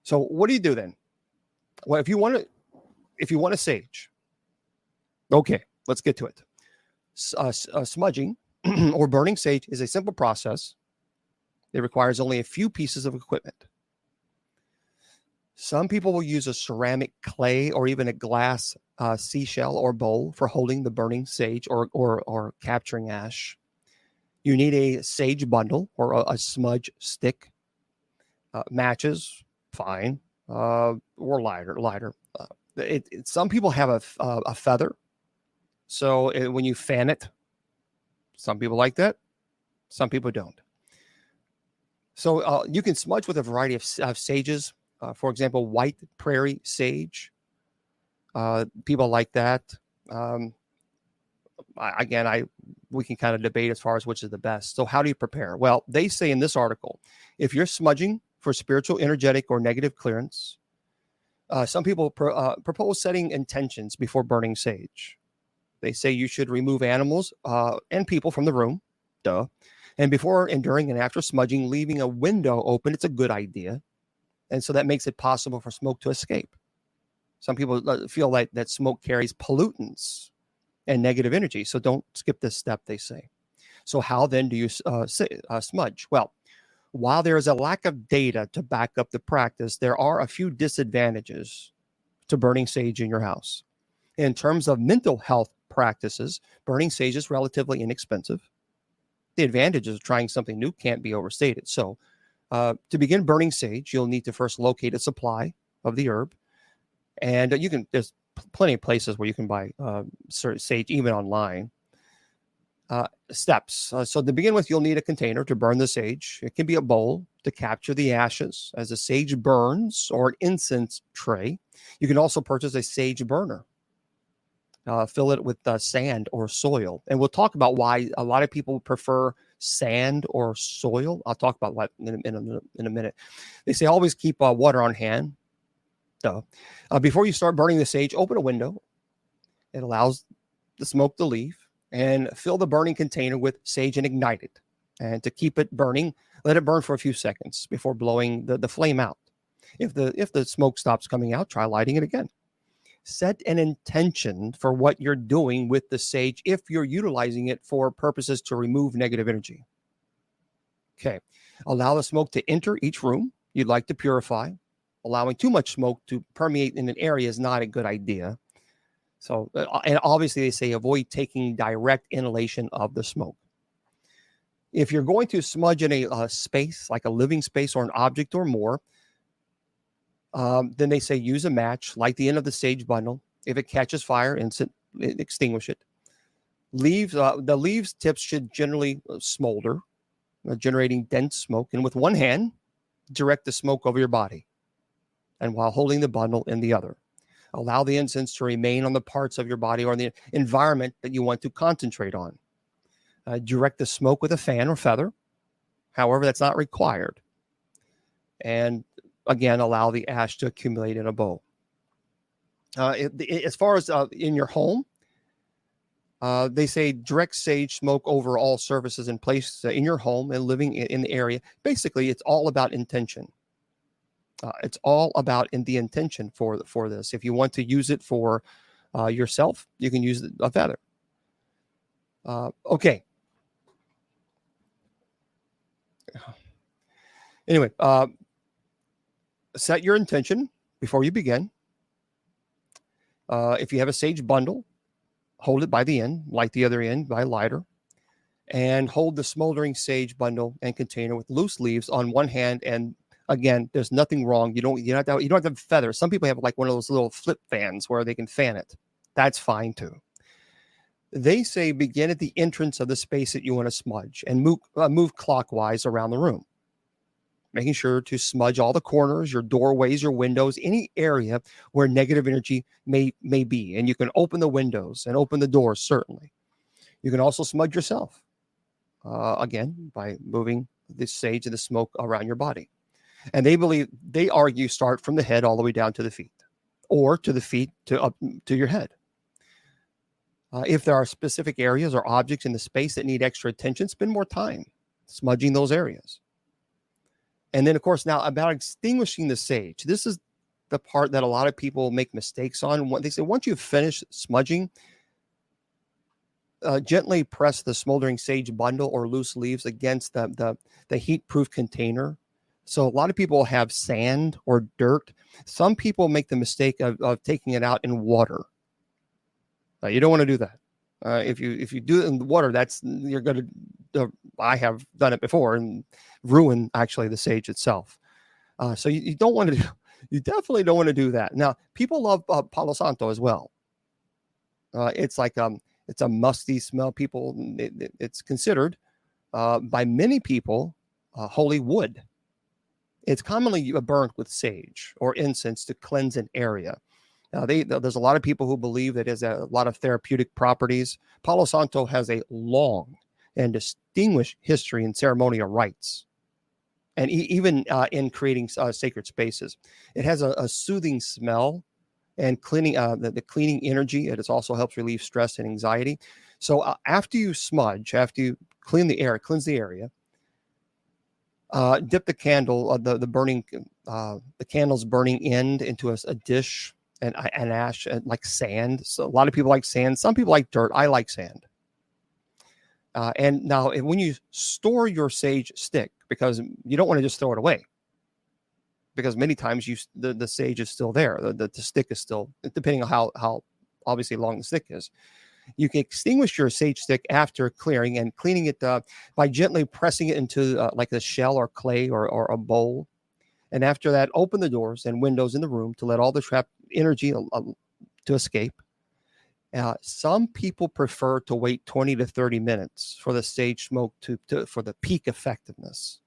So what do you do then? Well, if you want to sage, okay, let's get to it. Smudging or burning sage is a simple process. It requires only a few pieces of equipment. Some people will use a ceramic clay or even a glass seashell or bowl for holding the burning sage or capturing ash. You need a sage bundle or a smudge stick, matches, fine, or lighter. Some people have a feather, so when you fan it, some people like that, some people don't. So you can smudge with a variety of sages. For example, white prairie sage. People like that. We can kind of debate as far as which is the best. So how do you prepare? Well, they say in this article, if you're smudging for spiritual, energetic, or negative clearance, some people propose setting intentions before burning sage. They say you should remove animals and people from the room. Duh. And before and during and after smudging, leaving a window open, it's a good idea. And so that makes it possible for smoke to escape. Some people feel like that smoke carries pollutants and negative energy. So don't skip this step, they say. So how then do you smudge? Well, while there is a lack of data to back up the practice, there are a few disadvantages to burning sage in your house. In terms of mental health practices, burning sage is relatively inexpensive. The advantages of trying something new can't be overstated. So to begin burning sage, you'll need to first locate a supply of the herb. And there's plenty of places where you can buy sage, even online. Steps. So to begin with, you'll need a container to burn the sage. It can be a bowl to capture the ashes as the sage burns, or an incense tray. You can also purchase a sage burner. Fill it with sand or soil. And we'll talk about why a lot of people prefer sand or soil. I'll talk about that in a minute. They say always keep water on hand. Before you start burning the sage, open a window. It allows the smoke to leave, and fill the burning container with sage and ignite it. And to keep it burning, let it burn for a few seconds before blowing the flame out. If the smoke stops coming out, try lighting it again. Set an intention for what you're doing with the sage if you're utilizing it for purposes to remove negative energy. Okay. Allow the smoke to enter each room you'd like to purify. Allowing too much smoke to permeate in an area is not a good idea. So, and obviously they say avoid taking direct inhalation of the smoke. If you're going to smudge in a space, like a living space or an object or more, then they say use a match, light the end of the sage bundle. If it catches fire, extinguish it. The leaves tips should generally smolder, generating dense smoke. And with one hand, direct the smoke over your body, and while holding the bundle in the other. Allow the incense to remain on the parts of your body or the environment that you want to concentrate on. Direct the smoke with a fan or feather. However, that's not required. And again, allow the ash to accumulate in a bowl. As far as in your home, they say direct sage smoke over all surfaces and place in your home and living in the area. Basically, it's all about intention. It's all about the intention for this. If you want to use it for yourself, you can use a feather. Okay. Anyway, set your intention before you begin. If you have a sage bundle, hold it by the end, light the other end by a lighter, and hold the smoldering sage bundle and container with loose leaves on one hand. And again, there's nothing wrong. You don't have to have feathers. Some people have like one of those little flip fans where they can fan it. That's fine too. They say begin at the entrance of the space that you want to smudge and move clockwise around the room, making sure to smudge all the corners, your doorways, your windows, any area where negative energy may be. And you can open the windows and open the doors, certainly. You can also smudge yourself, again, by moving the sage and the smoke around your body. And they argue start from the head all the way down to the feet, or to the feet up to your head. If there are specific areas or objects in the space that need extra attention, spend more time smudging those areas. And then, of course, now about extinguishing the sage. This is the part that a lot of people make mistakes on. They say once you've finished smudging, gently press the smoldering sage bundle or loose leaves against the heat-proof container. So a lot of people have sand or dirt. Some people make the mistake of taking it out in water. You don't want to do that. If you do it in the water, you're going to. I have done it before and ruin actually the sage itself. So you don't want to. You definitely don't want to do that. Now, people love Palo Santo as well. It's like it's a musty smell. It's considered by many people holy wood. It's commonly burnt with sage or incense to cleanse an area. Now, there's a lot of people who believe that it has a lot of therapeutic properties. Palo Santo has a long and distinguished history in ceremonial rites, and even in creating sacred spaces. It has a soothing smell and cleaning the cleaning energy. It also helps relieve stress and anxiety. So after you smudge, after you cleanse the area, dip the candle, the candle's burning end into a dish and ash and like sand. So a lot of people like sand. Some people like dirt. I like sand. And now when you store your sage stick, because you don't want to just throw it away, because many times the sage is still there. The stick is still, depending on how obviously long the stick is. You can extinguish your sage stick after clearing and cleaning it by gently pressing it into like a shell or clay or a bowl. And after that, open the doors and windows in the room to let all the trapped energy to escape. Some people prefer to wait 20 to 30 minutes for the sage smoke for the peak effectiveness.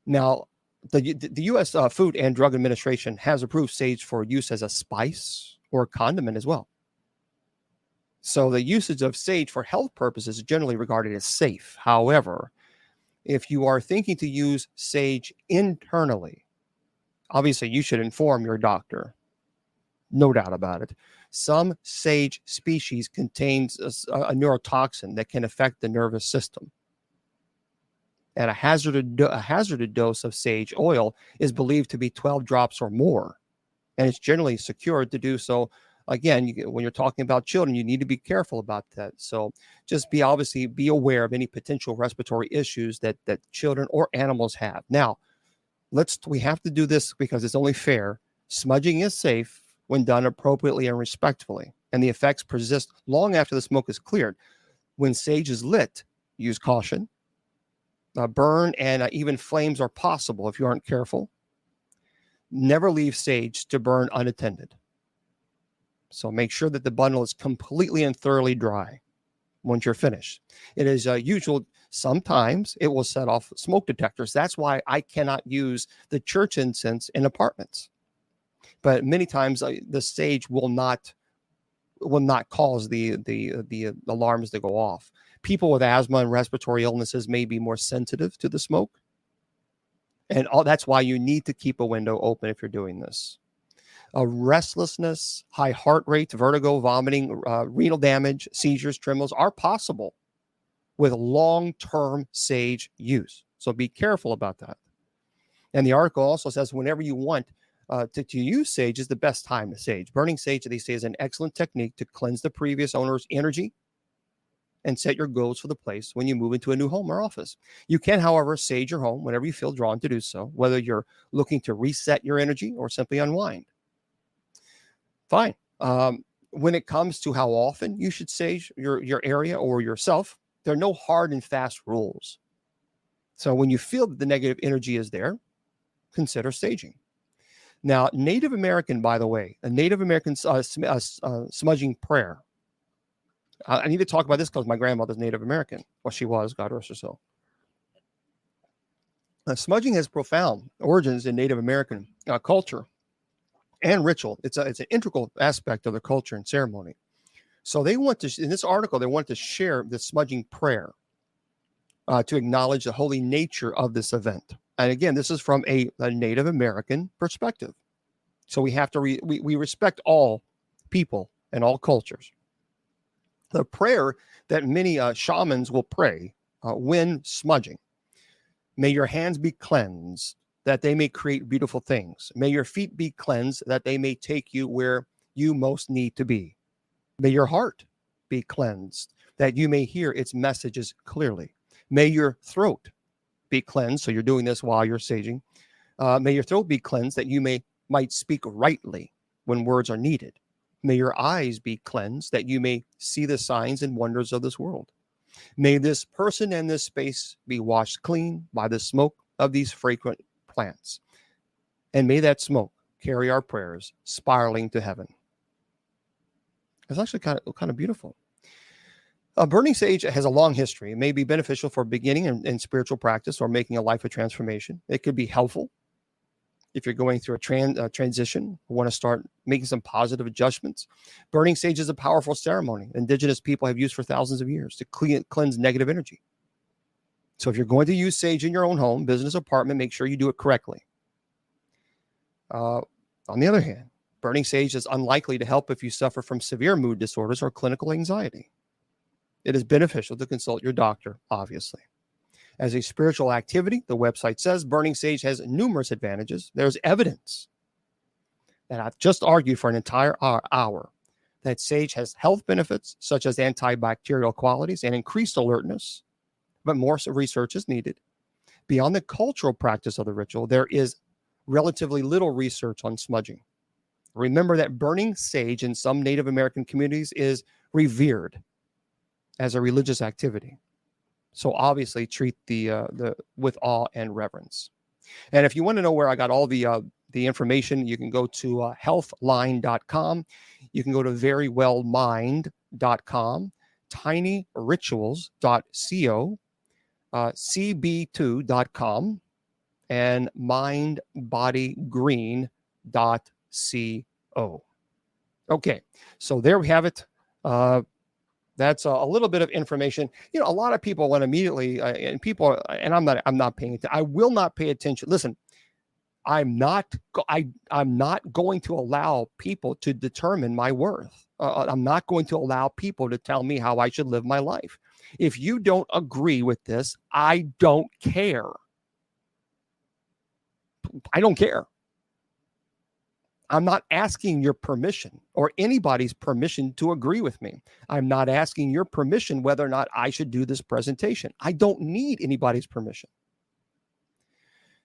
Now, the U.S. Food and Drug Administration has approved sage for use as a spice or condiment as well. So the usage of sage for health purposes is generally regarded as safe. However, if you are thinking to use sage internally, obviously you should inform your doctor. No doubt about it. Some sage species contains a neurotoxin that can affect the nervous system. And a hazardous dose of sage oil is believed to be 12 drops or more. And it's generally secured to do so. Again, when you're talking about children, you need to be careful about that. So just be aware of any potential respiratory issues that children or animals have. Now, we have to do this because it's only fair. Smudging is safe when done appropriately and respectfully, and the effects persist long after the smoke is cleared. When sage is lit, use caution. Burn and even flames are possible if you aren't careful. Never leave sage to burn unattended. So make sure that the bundle is completely and thoroughly dry once you're finished. It is usual. Sometimes it will set off smoke detectors. That's why I cannot use the church incense in apartments. But many times the sage will not cause the alarms to go off. People with asthma and respiratory illnesses may be more sensitive to the smoke. And that's why you need to keep a window open if you're doing this. Restlessness, high heart rate, vertigo, vomiting, renal damage, seizures, tremors are possible with long-term sage use. So be careful about that. And the article also says whenever you want to use sage is the best time to sage. Burning sage, they say, is an excellent technique to cleanse the previous owner's energy and set your goals for the place when you move into a new home or office. You can, however, sage your home whenever you feel drawn to do so, whether you're looking to reset your energy or simply unwind. Fine. When it comes to how often you should sage your area or yourself, there are no hard and fast rules. So when you feel that the negative energy is there, consider saging. Now, Native American, by the way, a Native American smudging prayer. I need to talk about this because my grandmother's Native American. Well, she was, God rest her soul. Smudging has profound origins in Native American culture and ritual. It's an integral aspect of the culture and ceremony. So they want to, in this article, they want to share the smudging prayer to acknowledge the holy nature of this event. And again, this is from a Native American perspective. So we have to we respect all people and all cultures. The prayer that many shamans will pray when smudging: may your hands be cleansed, that they may create beautiful things. May your feet be cleansed, that they may take you where you most need to be. May your heart be cleansed, that you may hear its messages clearly. May your throat be cleansed. So you're doing this while you're saging. May your throat be cleansed, that you might speak rightly when words are needed. May your eyes be cleansed, that you may see the signs and wonders of this world. May this person and this space be washed clean by the smoke of these fragrant plants. And may that smoke carry our prayers spiraling to heaven. It's actually kind of beautiful. Burning sage has a long history. It may be beneficial for beginning in spiritual practice or making a life of transformation. It could be helpful if you're going through a transition, want to start making some positive adjustments. Burning sage is a powerful ceremony indigenous people have used for thousands of years to cleanse negative energy. So if you're going to use sage in your own home, business, apartment, make sure you do it correctly. On the other hand, burning sage is unlikely to help if you suffer from severe mood disorders or clinical anxiety. It is beneficial to consult your doctor, obviously. As a spiritual activity, the website says burning sage has numerous advantages. There's evidence that I've just argued for an entire hour that sage has health benefits such as antibacterial qualities and increased alertness, but more research is needed. Beyond the cultural practice of the ritual, there is relatively little research on smudging. Remember that burning sage in some Native American communities is revered as a religious activity. So obviously treat the with awe and reverence. And if you want to know where I got all the information, you can go to healthline.com. You can go to verywellmind.com, tinyrituals.co, cb2.com, and mindbodygreen.co. Okay, so there we have it. That's a little bit of information. You know, a lot of people want immediately, and people, and I'm not paying attention. I will not pay attention. Listen, I'm not going to allow people to determine my worth. I'm not going to allow people to tell me how I should live my life. If you don't agree with this, I don't care. I don't care. I'm not asking your permission or anybody's permission to agree with me. I'm not asking your permission whether or not I should do this presentation. I don't need anybody's permission.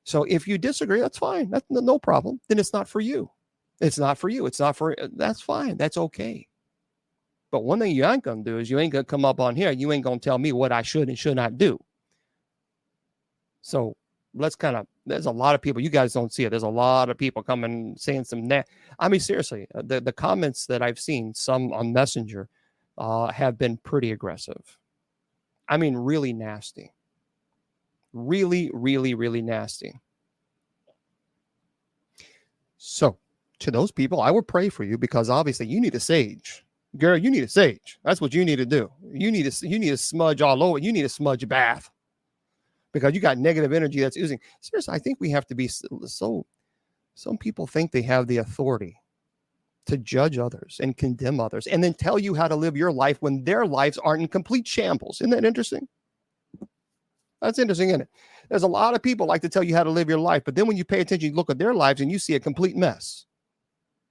So if you disagree, that's fine. That's no problem. Then it's not for you. It's not for you. It's not for, that's fine. That's okay. But one thing you ain't going to do is you ain't going to come up on here. You ain't going to tell me what I should and should not do. So let's there's a lot of people, you guys don't see it. There's a lot of people coming saying I mean, seriously, the comments that I've seen, some on Messenger, have been pretty aggressive. I mean, really nasty. Really, really, really nasty. So to those people, I would pray for you because obviously you need a sage. Girl, you need a sage. That's what you need to do. You need to smudge all over. You need a smudge bath. Because you got negative energy that's oozing. Seriously, I think we have to be so. Some people think they have the authority to judge others and condemn others and then tell you how to live your life when their lives aren't in complete shambles. Isn't that interesting? That's interesting, isn't it? There's a lot of people like to tell you how to live your life, but then when you pay attention, you look at their lives and you see a complete mess.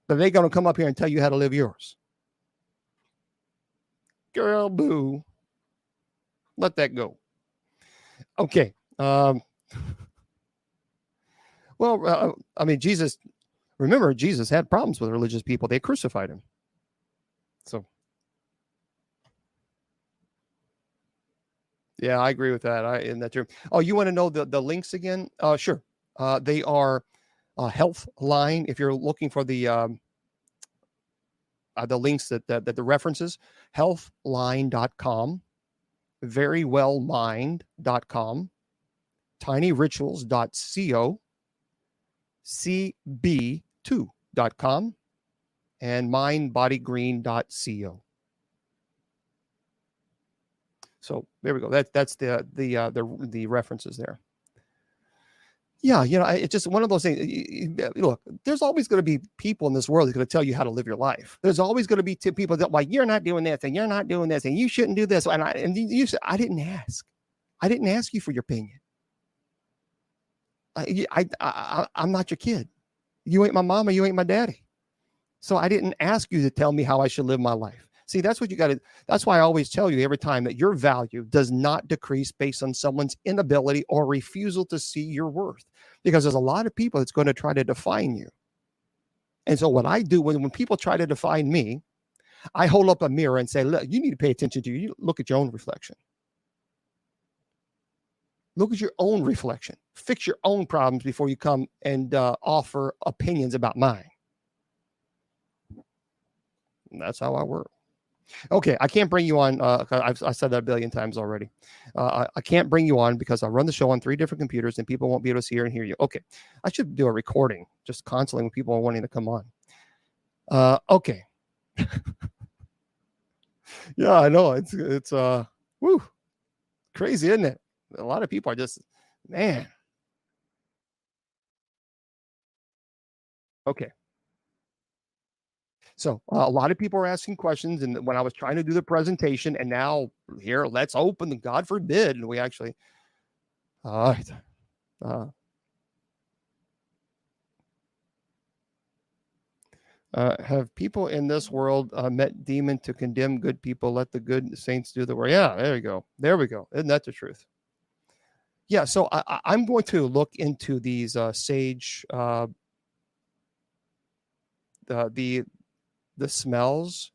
But they're going to come up here and tell you how to live yours. Girl, boo. Let that go. Okay. I mean, remember, Jesus had problems with religious people. They crucified him. So, yeah, I agree with that. In that term. Oh, you want to know the links again? Sure. They are Healthline. If you're looking for the links that the references, healthline.com. verywellmind.com, tinyrituals.co, cb2.com, and mindbodygreen.co. So there we go. That's the references there. Yeah, it's just one of those things. Look, there's always going to be people in this world that's going to tell you how to live your life. There's always going to be people that like you're not doing this and you're not doing this and you shouldn't do this. And you said I didn't ask. I didn't ask you for your opinion. I'm not your kid. You ain't my mama. You ain't my daddy. So I didn't ask you to tell me how I should live my life. See, that's what you got to. That's why I always tell you every time that your value does not decrease based on someone's inability or refusal to see your worth, because there's a lot of people that's going to try to define you. And so what I do when people try to define me, I hold up a mirror and say, look, you need to pay attention to you. Look at your own reflection. Look at your own reflection. Fix your own problems before you come and offer opinions about mine. And that's how I work. Okay, I can't bring you on. I said that a billion times already. I can't bring you on because I run the show on 3 different computers and people won't be able to see or hear you. Okay, I should do a recording just constantly when people are wanting to come on. Okay. Yeah, I know it's woo, crazy, isn't it? A lot of people are just, man. Okay. So a lot of people are asking questions, and when I was trying to do the presentation, and now here, let's open the God forbid, and we actually, all right. Have people in this world met demon to condemn good people? Let the good saints do the work. Yeah, there you go. There we go. Isn't that the truth? Yeah. So I'm going to look into these sage, the smells.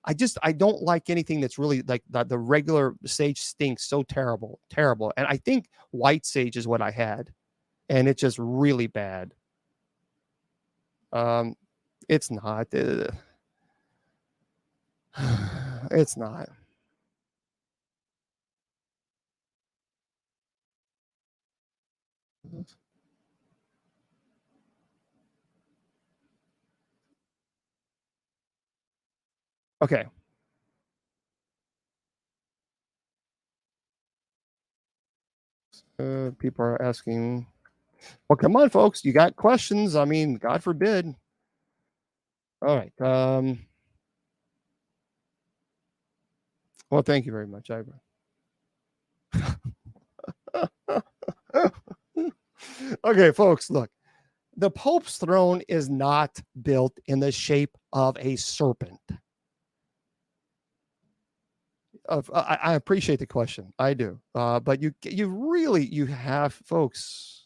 I don't like anything that's really like the regular sage stinks so terrible. And I think white sage is what I had, and it's just really bad. It's not. It's not. Okay. People are asking. Well, come on, folks. You got questions? I mean, God forbid. All right. Well, thank you very much. Okay, folks. Look, the Pope's throne is not built in the shape of a serpent. I appreciate the question. I do. But you have, folks.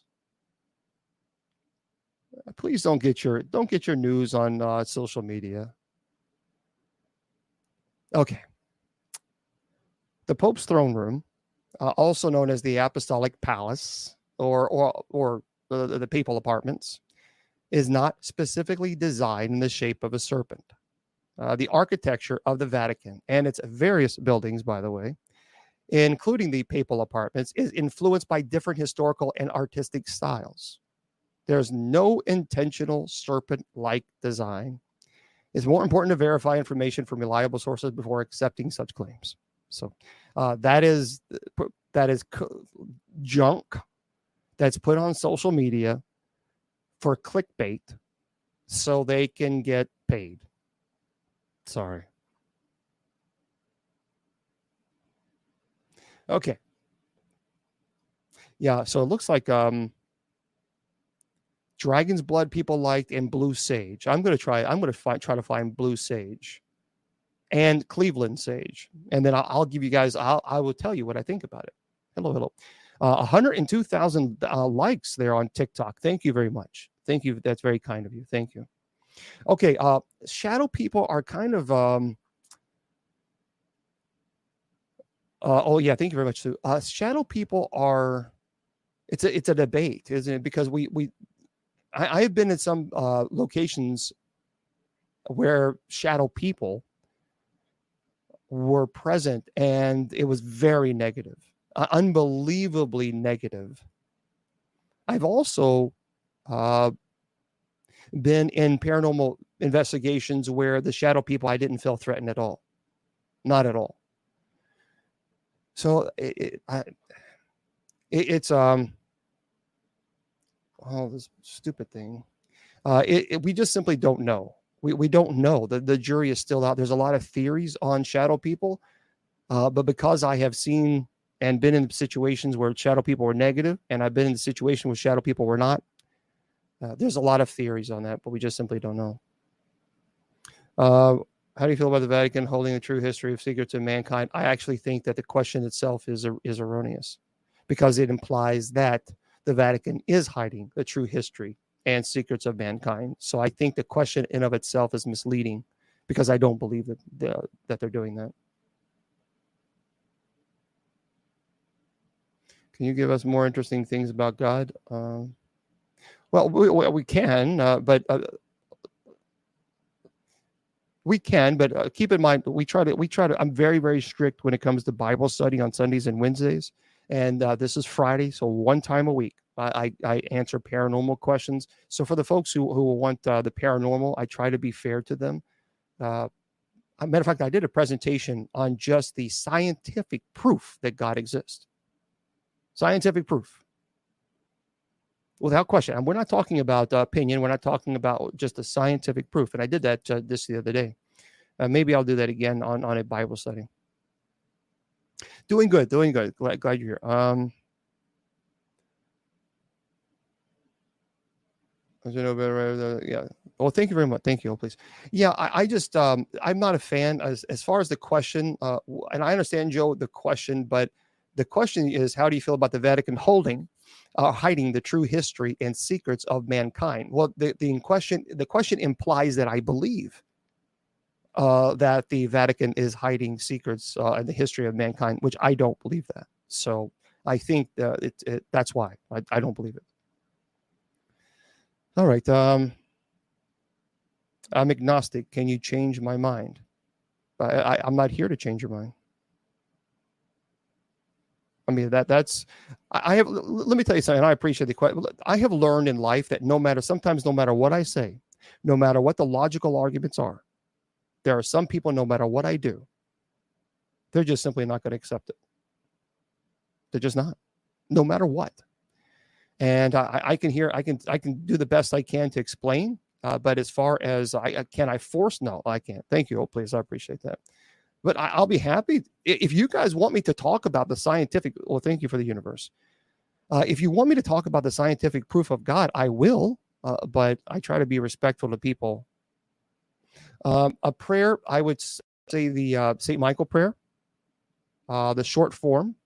Please don't get your news on social media. Okay. The Pope's throne room, also known as the Apostolic Palace or the papal apartments, is not specifically designed in the shape of a serpent. The architecture of the Vatican and its various buildings, by the way, including the papal apartments, is influenced by different historical and artistic styles. There's no intentional serpent-like design. It's more important to verify information from reliable sources before accepting such claims. So that is junk that's put on social media for clickbait so they can get paid. Sorry. Okay. Yeah, so it looks like Dragon's Blood people liked and Blue Sage. I'm going to try to find Blue Sage and Cleveland Sage. And then I'll give you guys, I will tell you what I think about it. Hello. 102,000 likes there on TikTok. Thank you very much. Thank you. That's very kind of you. Thank you. Okay. Shadow people are kind of, oh yeah. Thank you very much, Sue. Shadow people are, it's a debate, isn't it? Because I have been in some locations where shadow people were present, and it was very negative, unbelievably negative. I've also been in paranormal investigations where the shadow people, I didn't feel threatened at all, not at all. So it's Oh, this stupid thing. We just simply don't know. We don't know. The jury is still out. There's a lot of theories on shadow people, but because I have seen and been in situations where shadow people were negative, and I've been in the situation where shadow people were not, there's a lot of theories on that, but we just simply don't know. How do you feel about the Vatican holding the true history of secrets of mankind? I actually think that the question itself is erroneous, because it implies that the Vatican is hiding the true history and secrets of mankind. So I think the question in of itself is misleading, because I don't believe that they're doing that. Can you give us more interesting things about God? Well, we can, but we can, but keep in mind, we try to, I'm very, very strict when it comes to Bible study on Sundays and Wednesdays. And this is Friday, so one time a week, I answer paranormal questions. So for the folks who want the paranormal, I try to be fair to them. Matter of fact, I did a presentation on just the scientific proof that God exists. Scientific proof. Without question. And we're not talking about opinion. We're not talking about just the scientific proof. And I did that this the other day. Maybe I'll do that again on a Bible study. Doing good. Glad you're here. Yeah. Well, thank you very much. Thank you. Please. Yeah, I just I'm not a fan as far as the question. And I understand, Joe, the question, but the question is, how do you feel about the Vatican hiding the true history and secrets of mankind? Well, the question implies that I believe that the Vatican is hiding secrets and the history of mankind, which I don't believe that. So I think that's why I don't believe it. All right. I'm agnostic. Can you change my mind? I'm not here to change your mind. I mean, that's, I have, let me tell you something. I appreciate the question. I have learned in life that no matter what I say, no matter what the logical arguments are, there are some people, no matter what I do, they're just simply not going to accept it. They're just not, no matter what. And I can do the best I can to explain. But as far as can I force? No, I can't. Thank you. Oh, please. I appreciate that. But I'll be happy if you guys want me to talk about the scientific. Well, thank you for the universe. If you want me to talk about the scientific proof of God, I will. But I try to be respectful to people. A prayer, I would say the St. Michael prayer, the short form,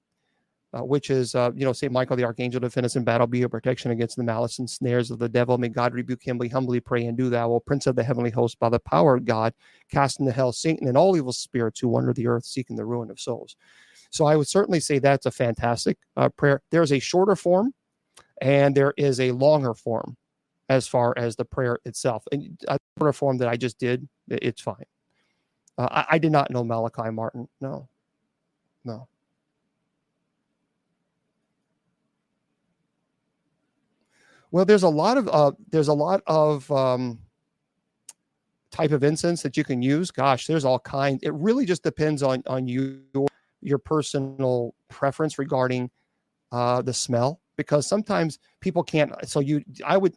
which is, St. Michael, the archangel, defend us in battle, be your protection against the malice and snares of the devil. May God rebuke him. We humbly pray and do thou, O Prince of the heavenly host, by the power of God, cast into hell Satan and all evil spirits who wander the earth seeking the ruin of souls. So I would certainly say that's a fantastic prayer. There's a shorter form and there is a longer form as far as the prayer itself. And a shorter form that I just did, it's fine. I did not know Malachi Martin. No. Well, there's a lot of type of incense that you can use. Gosh, there's all kinds. It really just depends on your personal preference regarding the smell, because sometimes people can't. So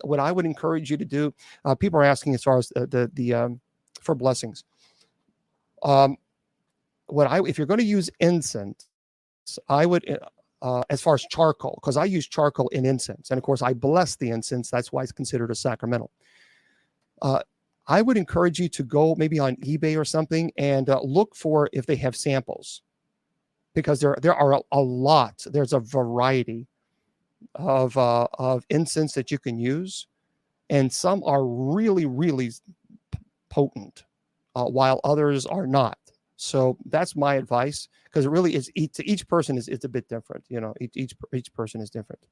what I would encourage you to do. People are asking as far as the for blessings. If you're going to use incense, I would. As far as charcoal, because I use charcoal in incense. And of course, I bless the incense. That's why it's considered a sacramental. I would encourage you to go maybe on eBay or something and look for if they have samples, because there are a lot. There's a variety of incense that you can use. And some are really, really potent, while others are not. So that's my advice, because it really is to each person it's a bit different. Each person is different.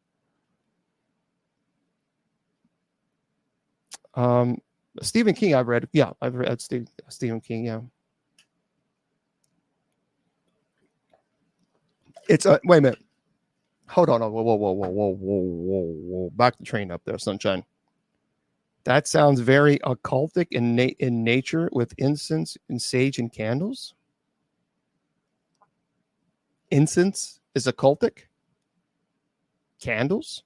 Stephen King, I've read. Yeah, I've read Stephen King. Yeah. It's wait a minute. Hold on. Whoa. Back the train up there, sunshine. That sounds very occultic in nature, with incense and sage and candles. Incense is occultic. Candles.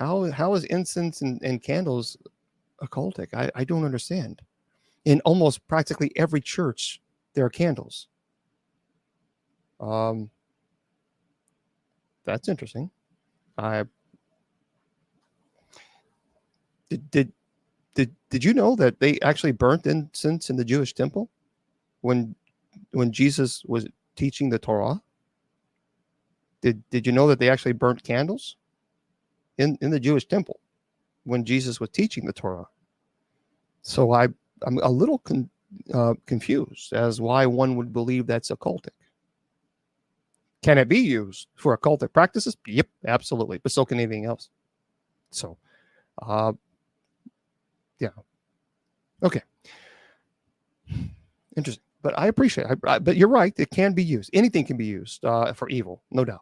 how is incense and candles occultic? I don't understand. In almost practically every church, there are candles. That's interesting. I did you know that they actually burnt incense in the Jewish temple when Jesus was teaching the Torah? Did you know that they actually burnt candles in the Jewish temple when Jesus was teaching the Torah? So I'm a little confused as why one would believe that's occultic. Can it be used for occultic practices? Yep, absolutely. But so can anything else. So, yeah. Okay. Interesting. But I appreciate it. But you're right. It can be used. Anything can be used for evil, no doubt.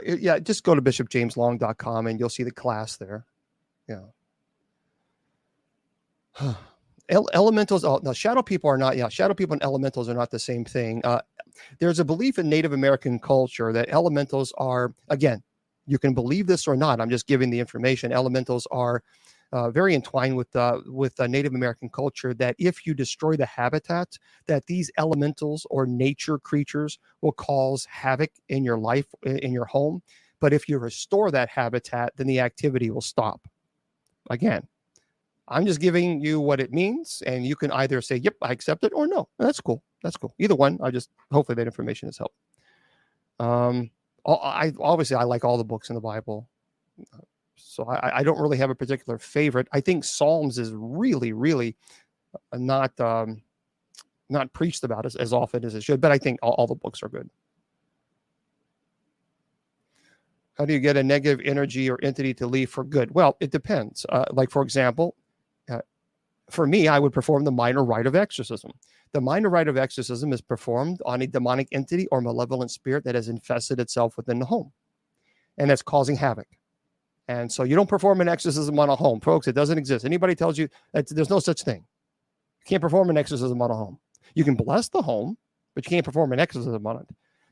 Yeah, just go to bishopjameslong.com and you'll see the class there. Yeah. Elementals. Oh, no, shadow people are not. Yeah, shadow people and elementals are not the same thing. There's a belief in Native American culture that elementals are, again, you can believe this or not. I'm just giving the information. Elementals are very entwined with Native American culture, that if you destroy the habitat, that these elementals or nature creatures will cause havoc in your life, in your home. But if you restore that habitat, then the activity will stop. Again, I'm just giving you what it means, and you can either say, yep, I accept it, or no. That's cool. That's cool. Either one. Hopefully that information has helped. Obviously I like all the books in the Bible. So I don't really have a particular favorite. I think Psalms is really, really not preached about as often as it should, but I think all the books are good. How do you get a negative energy or entity to leave for good? Well, it depends. Like, for example, for me, I would perform the minor rite of exorcism. The minor rite of exorcism is performed on a demonic entity or malevolent spirit that has infested itself within the home, and that's causing havoc. And so you don't perform an exorcism on a home. Folks, it doesn't exist. Anybody tells you that there's no such thing. You can't perform an exorcism on a home. You can bless the home, but you can't perform an exorcism on it.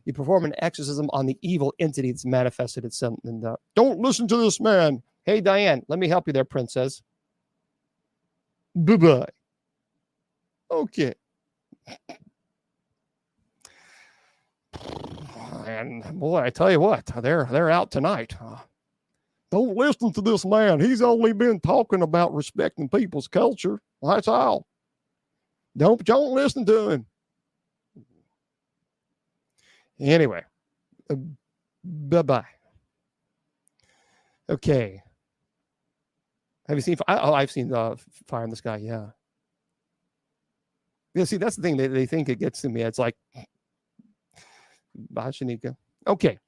You perform an exorcism on the evil entity that's manifested itself. And don't listen to this man. Hey, Diane, let me help you there, princess. Bye-bye. Okay. And boy, I tell you what, they're out tonight. Don't listen to this man. He's only been talking about respecting people's culture. That's all. Don't listen to him. Anyway, bye-bye. Okay. Have you seen? I've seen Fire in the Sky. Yeah. Yeah. See, that's the thing. They think it gets to me. It's like, bye, Shanika. Okay.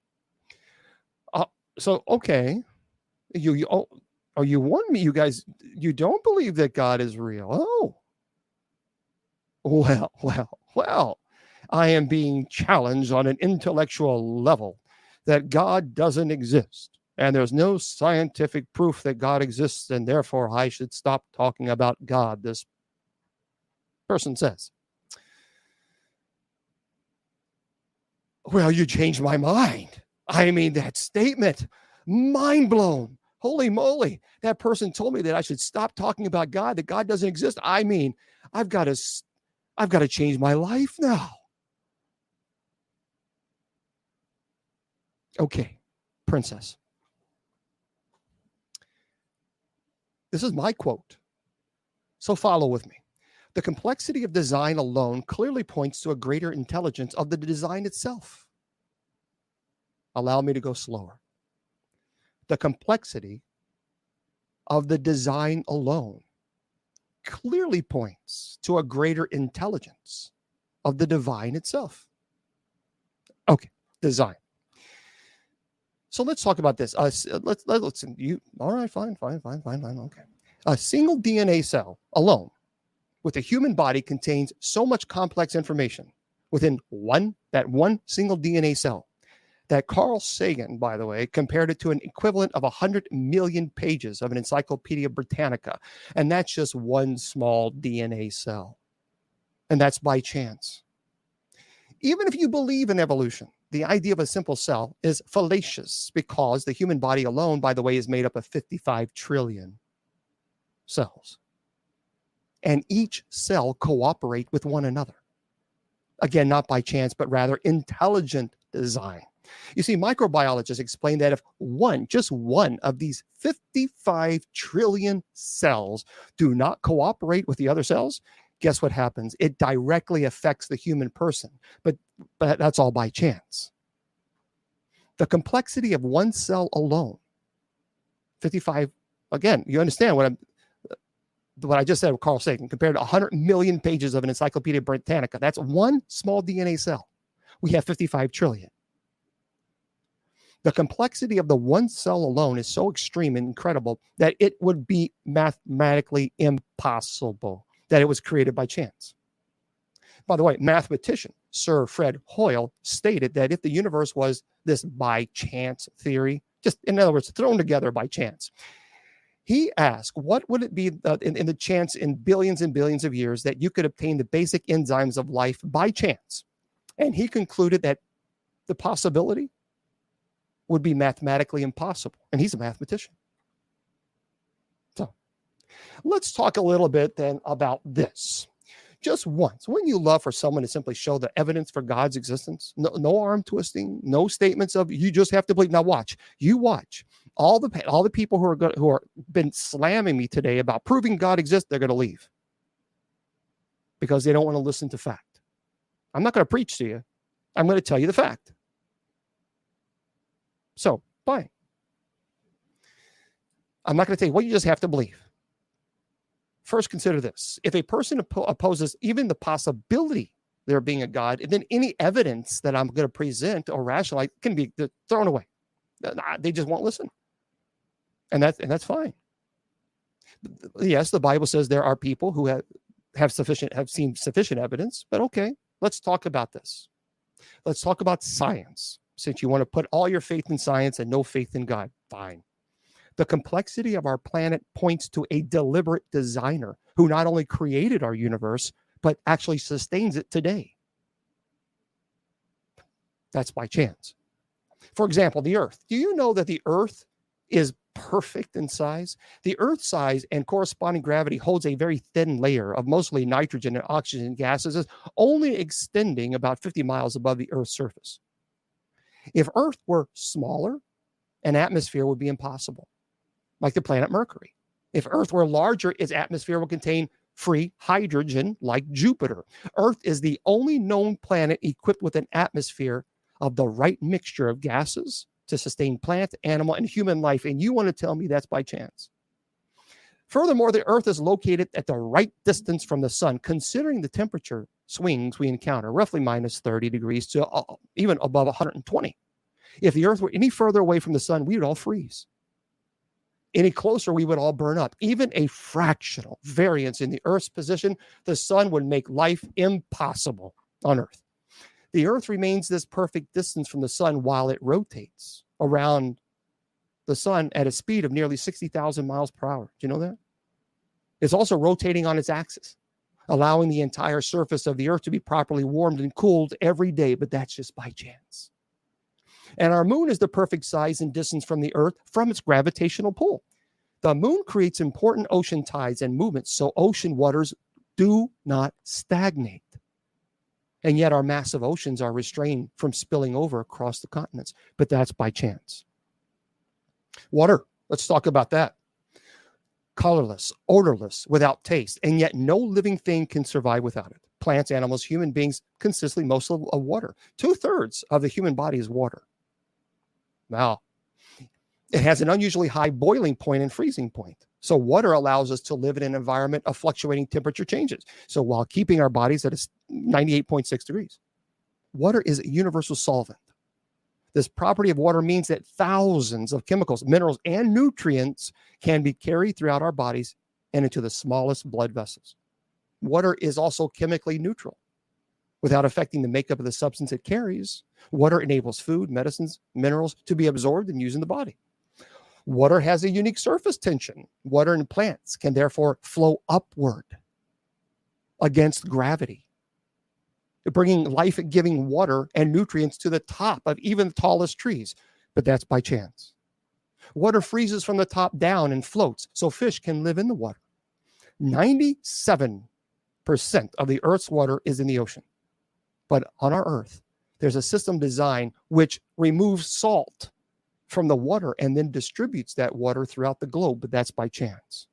So okay. You want me? You guys, you don't believe that God is real? Oh. Well. I am being challenged on an intellectual level that God doesn't exist. And there's no scientific proof that God exists, and therefore I should stop talking about God, this person says. Well, you changed my mind. I mean, that statement, mind blown. Holy moly. That person told me that I should stop talking about God, that God doesn't exist. I mean, I've got to change my life now. Okay, princess. This is my quote. So follow with me. The complexity of design alone clearly points to a greater intelligence of the design itself. Allow me to go slower. The complexity of the design alone clearly points to a greater intelligence of the divine itself. Okay, design. So let's talk about this. Let's you. All right, fine. Okay. A single DNA cell alone with a human body contains so much complex information within one single DNA cell that Carl Sagan, by the way, compared it to an equivalent of 100 million pages of an Encyclopedia Britannica. And that's just one small DNA cell. And that's by chance. Even if you believe in evolution, the idea of a simple cell is fallacious because the human body alone, by the way, is made up of 55 trillion cells. And each cell cooperate with one another. Again, not by chance, but rather intelligent design. You see, microbiologists explain that if just one of these 55 trillion cells do not cooperate with the other cells, guess what happens? It directly affects the human person, but that's all by chance. The complexity of one cell alone, 55, again, you understand what I just said with Carl Sagan, compared to 100 million pages of an Encyclopedia Britannica. That's one small DNA cell. We have 55 trillion. The complexity of the one cell alone is so extreme and incredible that it would be mathematically impossible that it was created by chance. By the way, mathematician Sir Fred Hoyle stated that if the universe was this by chance theory, just in other words, thrown together by chance, he asked, what would it be in the chance in billions and billions of years that you could obtain the basic enzymes of life by chance? And he concluded that the possibility would be mathematically impossible. And he's a mathematician. So let's talk a little bit then about this. Just once, wouldn't you love for someone to simply show the evidence for God's existence? No arm twisting, no statements of you just have to believe. Now watch. You watch. All the people who are been slamming me today about proving God exists, they're going to leave because they don't want to listen to fact. I'm not going to preach to you. I'm going to tell you the fact. So, fine. I'm not going to tell you what you just have to believe. First, consider this. If a person opposes even the possibility there being a God, and then any evidence that I'm going to present or rationalize can be thrown away. They just won't listen. And that's fine. Yes, the Bible says there are people who have seen sufficient evidence, but okay, let's talk about this. Let's talk about science. Since you want to put all your faith in science and no faith in God, fine. The complexity of our planet points to a deliberate designer who not only created our universe, but actually sustains it today. That's by chance. For example, the Earth. Do you know that the Earth is perfect in size? The Earth's size and corresponding gravity holds a very thin layer of mostly nitrogen and oxygen gases, only extending about 50 miles above the Earth's surface. If Earth were smaller, an atmosphere would be impossible, like the planet Mercury. If Earth were larger, its atmosphere would contain free hydrogen, like Jupiter. Earth is the only known planet equipped with an atmosphere of the right mixture of gases to sustain plant, animal, and human life. And you want to tell me that's by chance? Furthermore, the Earth is located at the right distance from the sun, considering the temperature swings we encounter, roughly minus 30 degrees to even above 120. If the Earth were any further away from the sun, we would all freeze. Any closer, we would all burn up. Even a fractional variance in the Earth's position, the sun would make life impossible on Earth. The Earth remains this perfect distance from the sun while it rotates around the sun at a speed of nearly 60,000 miles per hour. Do you know that? It's also rotating on its axis, allowing the entire surface of the Earth to be properly warmed and cooled every day, but that's just by chance. And our moon is the perfect size and distance from the Earth from its gravitational pull. The moon creates important ocean tides and movements, so ocean waters do not stagnate. And yet our massive oceans are restrained from spilling over across the continents, but that's by chance. Water, let's talk about that. Colorless, odorless, without taste, and yet no living thing can survive without it. Plants, animals, human beings consistently mostly of water. 2/3 of the human body is water. Now, it has an unusually high boiling point and freezing point. So water allows us to live in an environment of fluctuating temperature changes. So while keeping our bodies at 98.6 degrees, water is a universal solvent. This property of water means that thousands of chemicals, minerals, and nutrients can be carried throughout our bodies and into the smallest blood vessels. Water is also chemically neutral. Without affecting the makeup of the substance it carries, water enables food, medicines, minerals to be absorbed and used in the body. Water has a unique surface tension. Water in plants can therefore flow upward against gravity. bringing life-giving water and nutrients to the top of even the tallest trees. But that's by chance. Water freezes from the top down and floats, so fish can live in the water. 97% of the Earth's water is in the ocean. But on our Earth, there's a system design which removes salt from the water and then distributes that water throughout the globe, but that's by chance.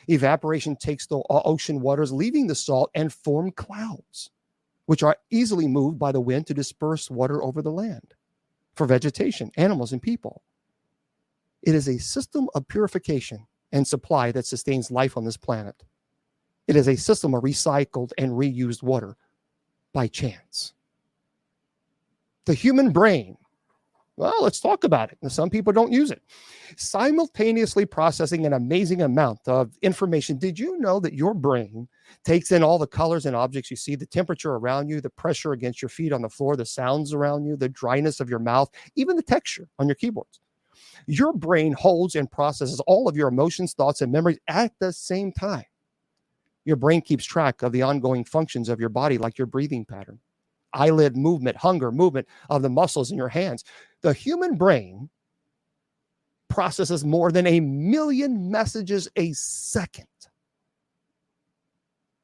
Evaporation takes the ocean waters, leaving the salt, and form clouds, which are easily moved by the wind to disperse water over the land for vegetation, animals, and people. It is a system of purification and supply that sustains life on this planet. It is a system of recycled and reused water by chance. The human brain, well, let's talk about it. Some people don't use it. Simultaneously processing an amazing amount of information. Did you know that your brain takes in all the colors and objects you see, the temperature around you, the pressure against your feet on the floor, the sounds around you, the dryness of your mouth, even the texture on your keyboards? Your brain holds and processes all of your emotions, thoughts, and memories at the same time. Your brain keeps track of the ongoing functions of your body, like your breathing pattern, eyelid movement, hunger, movement of the muscles in your hands. The human brain processes more than 1 million messages a second.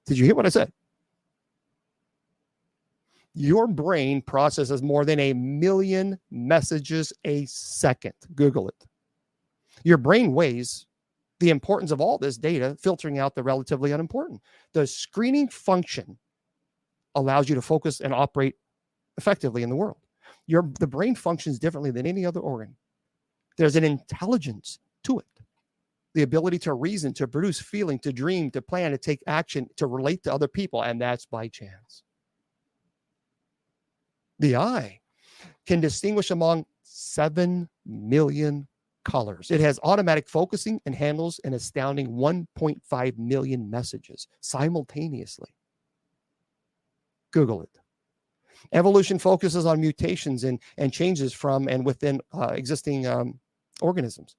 Did you hear what I said? Your brain processes more than 1 million messages a second. Google it. Your brain weighs the importance of all this data, filtering out the relatively unimportant. The screening function allows you to focus and operate effectively in the world. The brain functions differently than any other organ. There's an intelligence to it. The ability to reason, to produce feeling, to dream, to plan, to take action, to relate to other people, and that's by chance. The eye can distinguish among 7 million colors. It has automatic focusing and handles an astounding 1.5 million messages simultaneously. Google it. Evolution focuses on mutations and changes from and within existing organisms.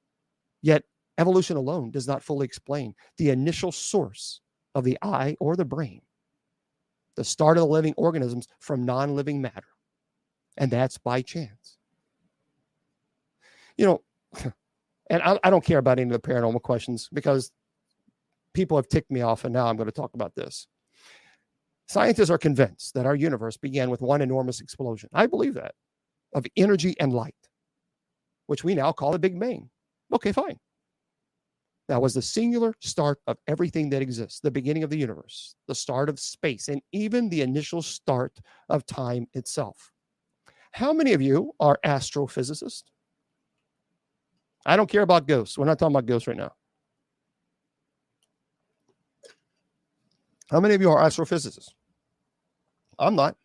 Yet evolution alone does not fully explain the initial source of the eye or the brain, the start of the living organisms from non-living matter. And that's by chance. You know, and I don't care about any of the paranormal questions because people have ticked me off, and now I'm going to talk about this. Scientists are convinced that our universe began with one enormous explosion. I believe that, of energy and light, which we now call the Big Bang. Okay, fine. That was the singular start of everything that exists, the beginning of the universe, the start of space, and even the initial start of time itself. How many of you are astrophysicists? I don't care about ghosts. We're not talking about ghosts right now. How many of you are astrophysicists? I'm not.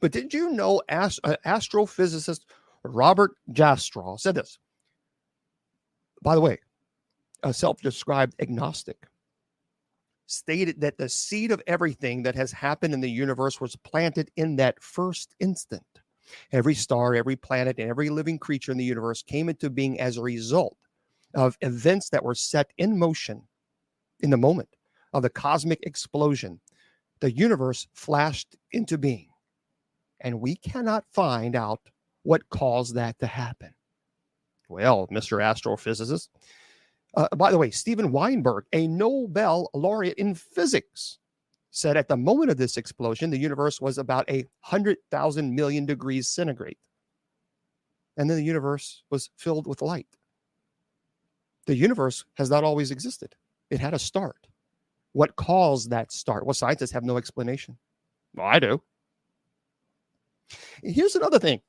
But did you know astrophysicist Robert Jastrow said this? By the way, a self-described agnostic, stated that the seed of everything that has happened in the universe was planted in that first instant. Every star, every planet, and every living creature in the universe came into being as a result of events that were set in motion in the moment of the cosmic explosion. The universe flashed into being, and we cannot find out what caused that to happen. Well, Mr. Astrophysicist, by the way, Steven Weinberg, a Nobel laureate in physics, said at the moment of this explosion, the universe was about 100,000 million degrees centigrade. And then the universe was filled with light. The universe has not always existed. It had a start. What caused that start? Well, scientists have no explanation. Well, I do. Here's another thing.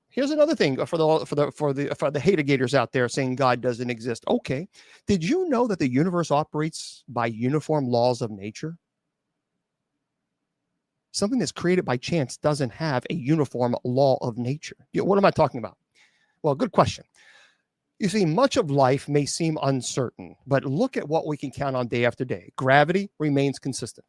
Here's another thing for the hater-gators out there saying God doesn't exist. Okay. Did you know that the universe operates by uniform laws of nature? Something that's created by chance doesn't have a uniform law of nature. What am I talking about? Well, good question. You see, much of life may seem uncertain, but look at what we can count on day after day. Gravity remains consistent.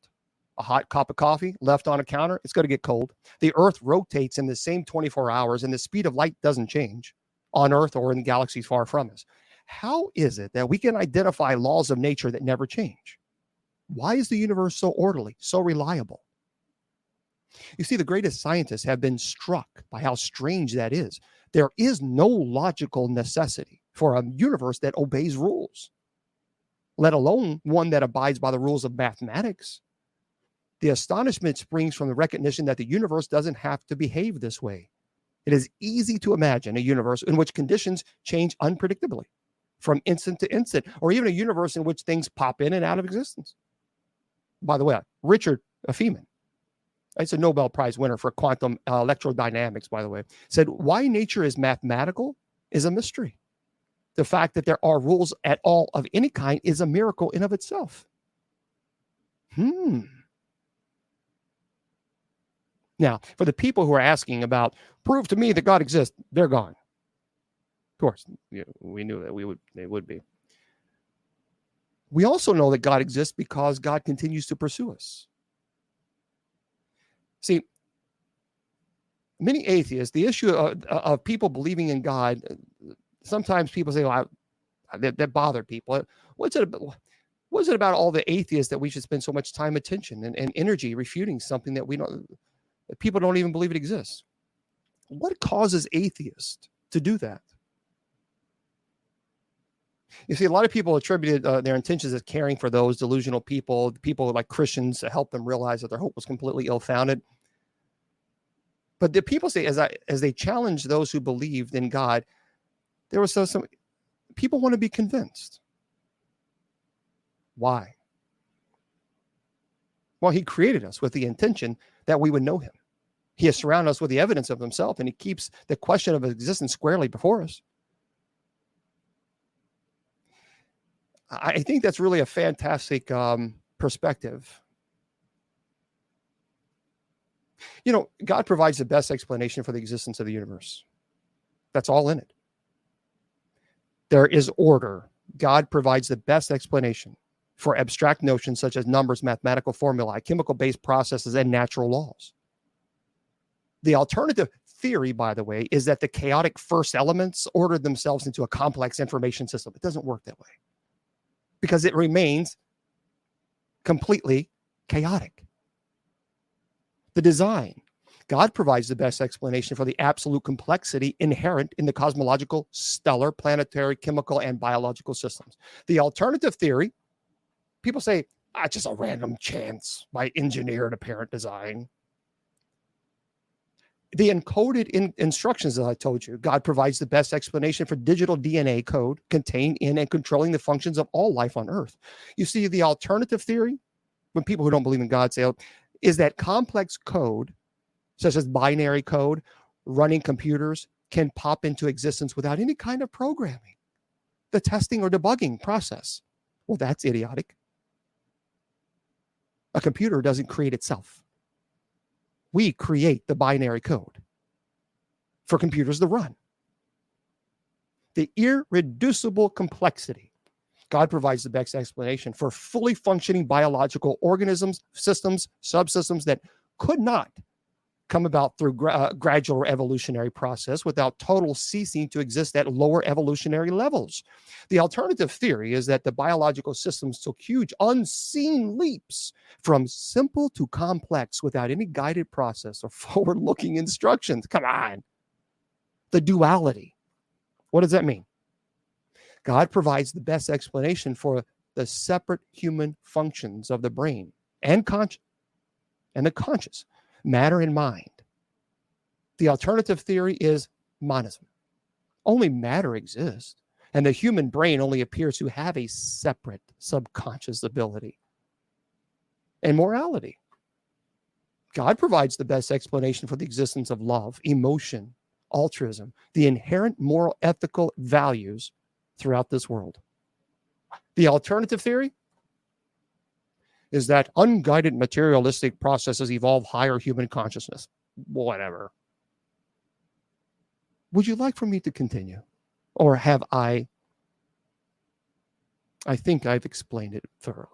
A hot cup of coffee left on a counter, it's going to get cold. The Earth rotates in the same 24 hours, and the speed of light doesn't change on Earth or in galaxies far from us. How is it that we can identify laws of nature that never change? Why is the universe so orderly, so reliable? You see, the greatest scientists have been struck by how strange that is. There is no logical necessity for a universe that obeys rules, let alone one that abides by the rules of mathematics. The astonishment springs from the recognition that the universe doesn't have to behave this way. It is easy to imagine a universe in which conditions change unpredictably from instant to instant, or even a universe in which things pop in and out of existence. By the way, Richard Feynman, it's a Nobel Prize winner for quantum electrodynamics, by the way, said why nature is mathematical is a mystery. The fact that there are rules at all of any kind is a miracle in of itself. Now, for the people who are asking about, prove to me that God exists, they're gone. Of course, we knew that they would be. We also know that God exists because God continues to pursue us. See, many atheists, the issue of people believing in God, sometimes people say, well, that bothered people. What's it about all the atheists that we should spend so much time, attention, and energy refuting something that that people don't even believe it exists? What causes atheists to do that? You see, a lot of people attributed their intentions as caring for those delusional people like Christians, to help them realize that their hope was completely ill-founded. But the people say, as they challenge those who believed in God, there was some people want to be convinced. Why? Well, he created us with the intention that we would know him. He has surrounded us with the evidence of himself, and he keeps the question of his existence squarely before us. I think that's really a fantastic perspective. God provides the best explanation for the existence of the universe. That's all in it. There is order. God provides the best explanation for abstract notions such as numbers, mathematical formulae, chemical-based processes, and natural laws. The alternative theory, by the way, is that the chaotic first elements ordered themselves into a complex information system. It doesn't work that way, because it remains completely chaotic. The design. God provides the best explanation for the absolute complexity inherent in the cosmological, stellar, planetary, chemical, and biological systems. The alternative theory, people say, just a random chance by engineered apparent design. The encoded instructions that I told you, God provides the best explanation for digital DNA code contained in and controlling the functions of all life on Earth. You see, the alternative theory, when people who don't believe in God say, is that complex code, such as binary code, running computers, can pop into existence without any kind of programming, the testing or debugging process. Well, that's idiotic. A computer doesn't create itself. We create the binary code for computers to run. The irreducible complexity. God provides the best explanation for fully functioning biological organisms, systems, subsystems that could not come about through gradual evolutionary process without total ceasing to exist at lower evolutionary levels. The alternative theory is that the biological systems took huge unseen leaps from simple to complex without any guided process or forward-looking instructions. Come on. The duality. What does that mean? God provides the best explanation for the separate human functions of the brain and the conscious, matter and mind. The alternative theory is monism. Only matter exists, and the human brain only appears to have a separate subconscious ability and morality. God provides the best explanation for the existence of love, emotion, altruism, the inherent moral ethical values throughout this world. The alternative theory is that unguided materialistic processes evolve higher human consciousness. Whatever. Would you like for me to continue? Or have I think I've explained it thoroughly.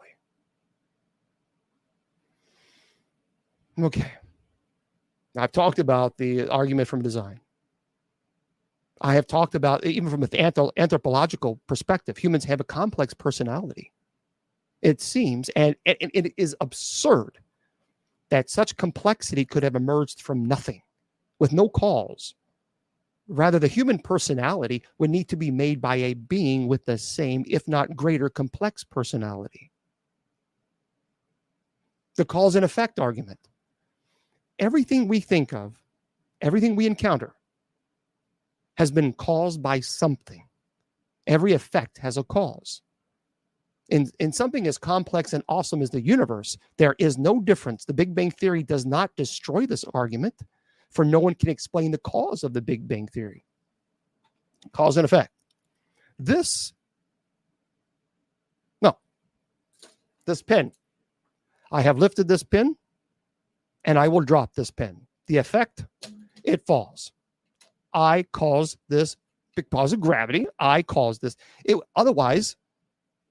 Okay. I've talked about the argument from design. I have talked about, even from an anthropological perspective, humans have a complex personality. It seems, and it is absurd that such complexity could have emerged from nothing with no cause. Rather, the human personality would need to be made by a being with the same, if not greater, complex personality. The cause and effect argument. Everything we think of, everything we encounter, has been caused by something. Every effect has a cause. In something as complex and awesome as the universe, there is no difference. The Big Bang Theory does not destroy this argument, for no one can explain the cause of the Big Bang Theory. Cause and effect. This pen. I have lifted this pen, and I will drop this pen. The effect, it falls. I cause this because of gravity. I cause this. Otherwise,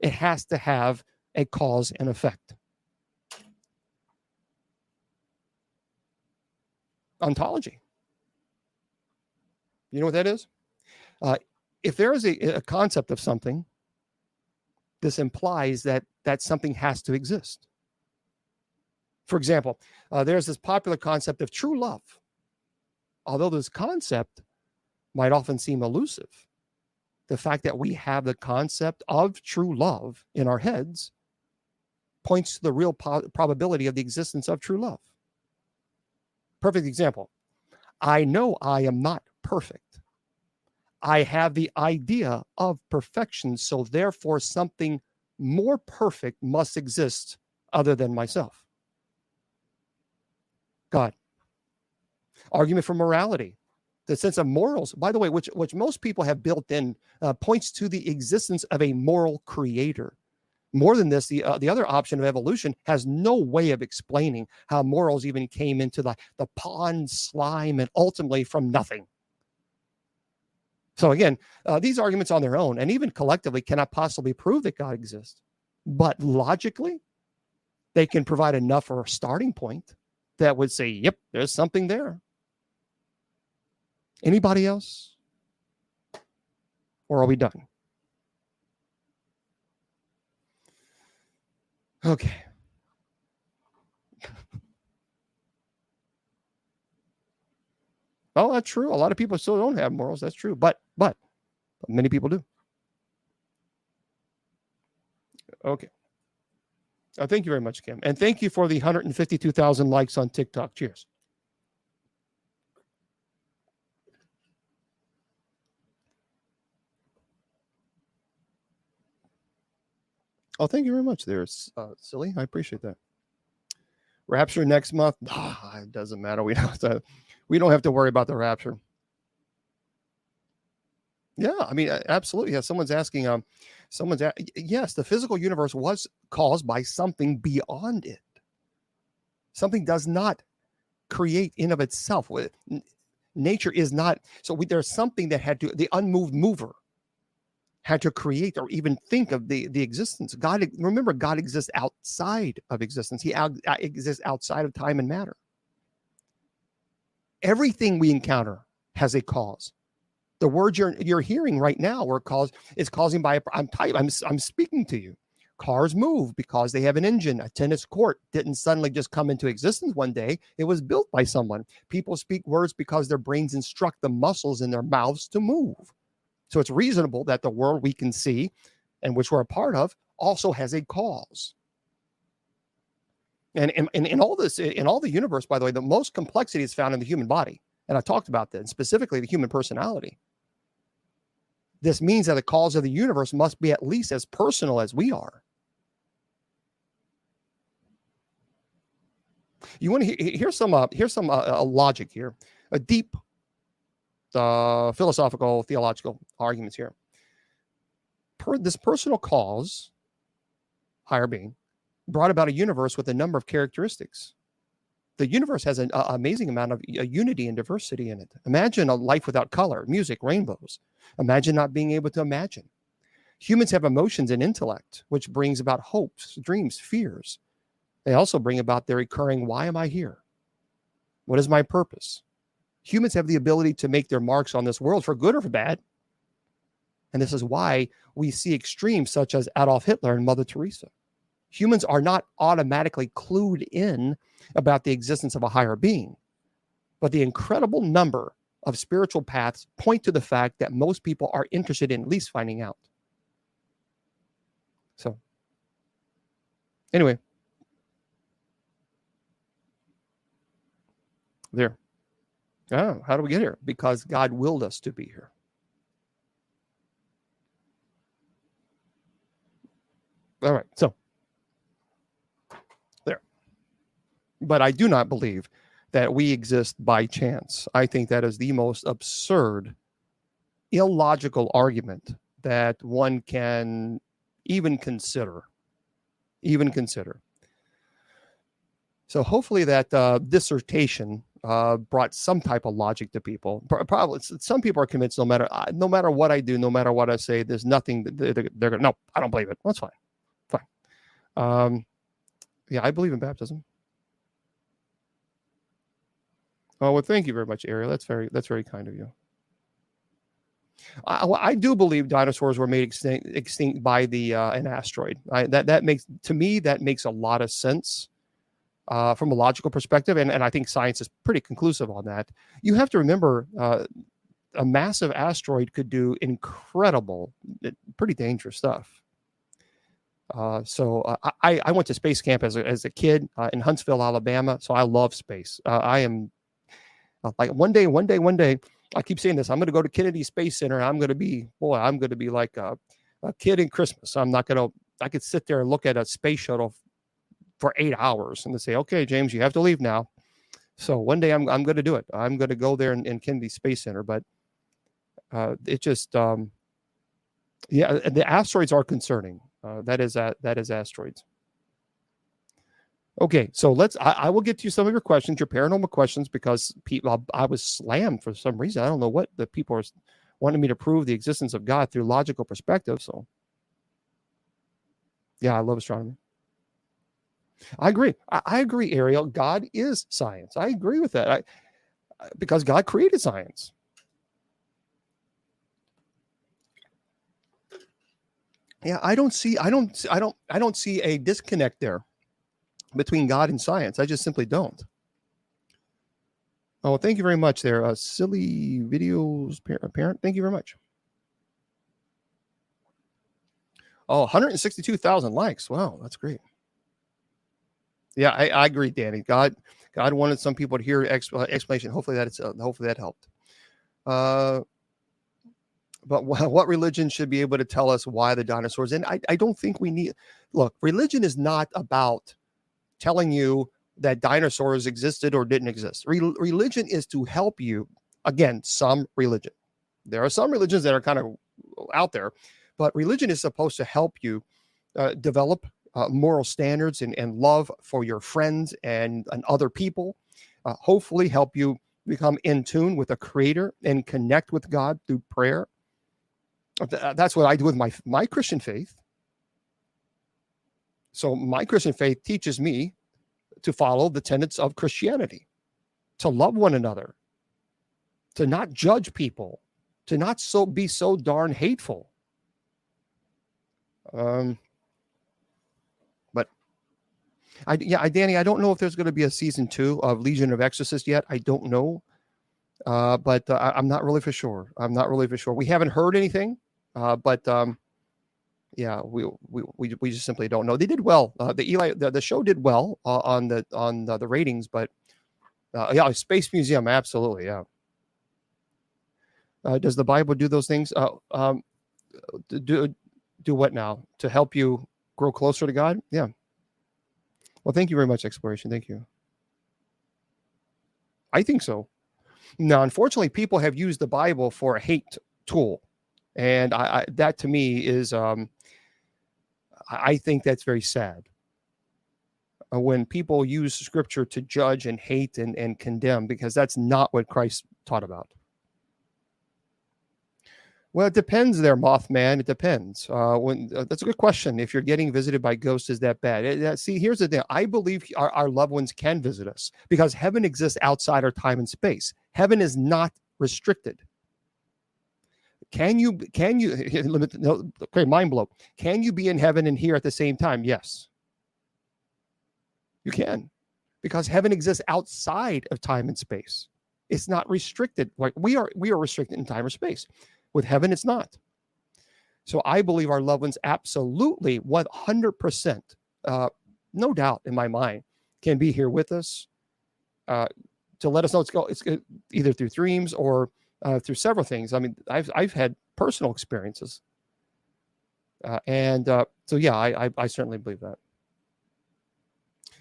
it has to have a cause and effect. Ontology. You know what that is? If there is a concept of something, this implies that something has to exist. For example, there's this popular concept of true love. Although this concept might often seem elusive, the fact that we have the concept of true love in our heads points to the real probability of the existence of true love. Perfect example. I know I am not perfect. I have the idea of perfection, so therefore something more perfect must exist other than myself. God. Argument for morality. The sense of morals, by the way, which most people have built in, points to the existence of a moral creator. More than this, the other option of evolution has no way of explaining how morals even came into the pond slime and ultimately from nothing. So again, these arguments on their own and even collectively cannot possibly prove that God exists. But logically, they can provide enough for a starting point that would say, yep, there's something there. Anybody else? Or are we done? Okay. Oh, that's true. A lot of people still don't have morals. That's true. But many people do. Okay. Thank you very much, Kim. And thank you for the 152,000 likes on TikTok. Cheers. Oh, thank you very much there, Silly. I appreciate that. Rapture next month. It doesn't matter. We don't have to worry about the rapture. Yeah, I mean, absolutely. Yeah, someone's asking. Yes, the physical universe was caused by something beyond it. Something does not create in of itself. Nature is not. So there's something that had to. The unmoved mover had to create or even think of the existence. Remember, God exists outside of existence. He exists outside of time and matter. Everything we encounter has a cause. The words you're hearing right now is causing by I'm speaking to you. Cars move because they have an engine. A tennis court didn't suddenly just come into existence one day. It was built by someone. People speak words because their brains instruct the muscles in their mouths to move. So it's reasonable that the world we can see and which we're a part of also has a cause. And in all this, in all the universe, by the way, the most complexity is found in the human body. And I talked about that, and specifically the human personality. This means that the cause of the universe must be at least as personal as we are. You want to here's some logic here, a deep philosophical, theological arguments here. This personal cause, higher being, brought about a universe with a number of characteristics. The universe has an amazing amount of unity and diversity in it. Imagine a life without color, music, rainbows. Imagine not being able to imagine. Humans have emotions and intellect, which brings about hopes, dreams, fears. They also bring about their recurring, why am I here? What is my purpose? Humans have the ability to make their marks on this world for good or for bad. And this is why we see extremes such as Adolf Hitler and Mother Teresa. Humans are not automatically clued in about the existence of a higher being, but the incredible number of spiritual paths point to the fact that most people are interested in at least finding out. So, anyway, there. Oh, how do we get here? Because God willed us to be here. All right, so there. But I do not believe that we exist by chance. I think that is the most absurd, illogical argument that one can even consider. So hopefully that dissertation brought some type of logic to people. Probably some people are convinced no matter what I do, no matter what I say, there's nothing they're going to, no, I don't believe it. That's fine. Yeah, I believe in baptism. Oh, well, thank you very much, Ariel. That's very kind of you. I do believe dinosaurs were made extinct by an asteroid. That makes a lot of sense from a logical perspective, and I think science is pretty conclusive on that. You have to remember, a massive asteroid could do incredible, pretty dangerous stuff. So I went to space camp as a kid in Huntsville, Alabama. So I love space. I am like one day. I keep saying this. I'm going to go to Kennedy Space Center. I'm going to be like a kid in Christmas. I could sit there and look at a space shuttle for 8 hours and they say, okay, James, you have to leave now. So one day I'm going to do it. I'm going to go there in Kennedy Space Center. But it just, yeah, the asteroids are concerning. That is asteroids. Okay, so I will get to some of your questions, your paranormal questions, because I was slammed for some reason. I don't know what the people are wanting me to prove the existence of God through logical perspective. So, yeah, I love astronomy. I agree. I agree, Ariel. God is science. I agree with that. Because God created science. Yeah, I don't see a disconnect there between God and science. I just simply don't. Oh, thank you very much there. Silly videos parent. Thank you very much. Oh, 162,000 likes. Wow, that's great. Yeah, I agree, Danny. God wanted some people to hear explanation. Hopefully that helped. But what religion should be able to tell us why the dinosaurs? And I don't think we need. Look, religion is not about telling you that dinosaurs existed or didn't exist. Religion is to help you. Again, some religion. There are some religions that are kind of out there, but religion is supposed to help you develop moral standards and love for your friends and other people. Hopefully help you become in tune with the Creator and connect with God through prayer. That's what I do with my Christian faith. So my Christian faith teaches me to follow the tenets of Christianity, to love one another, to not judge people, to not be so darn hateful. But Danny, I don't know if there's going to be a season 2 of Legion of Exorcists yet. I don't know, but I'm not really for sure. We haven't heard anything, but yeah, we just simply don't know. They did well. The show did well on the ratings, but yeah, Space Museum, absolutely, yeah. Does the Bible do those things? Do what now to help you grow closer to God? Yeah. Well, thank you very much, Exploration. Thank you. I think so. Now, unfortunately, people have used the Bible for a hate tool, and that to me is, I think that's very sad. When people use Scripture to judge and hate and condemn, because that's not what Christ taught about. Well, it depends there, Mothman. It depends. That's a good question. If you're getting visited by ghosts, is that bad? See, here's the thing. I believe our loved ones can visit us because heaven exists outside our time and space. Heaven is not restricted. Can you limit? No, okay, mind blow. Can you be in heaven and here at the same time? Yes. You can, because heaven exists outside of time and space. It's not restricted. Like we are restricted in time or space. With heaven, it's not. So I believe our loved ones absolutely 100%, no doubt in my mind, can be here with us to let us know it's either through dreams or through several things. I mean, I've had personal experiences. So yeah, I certainly believe that.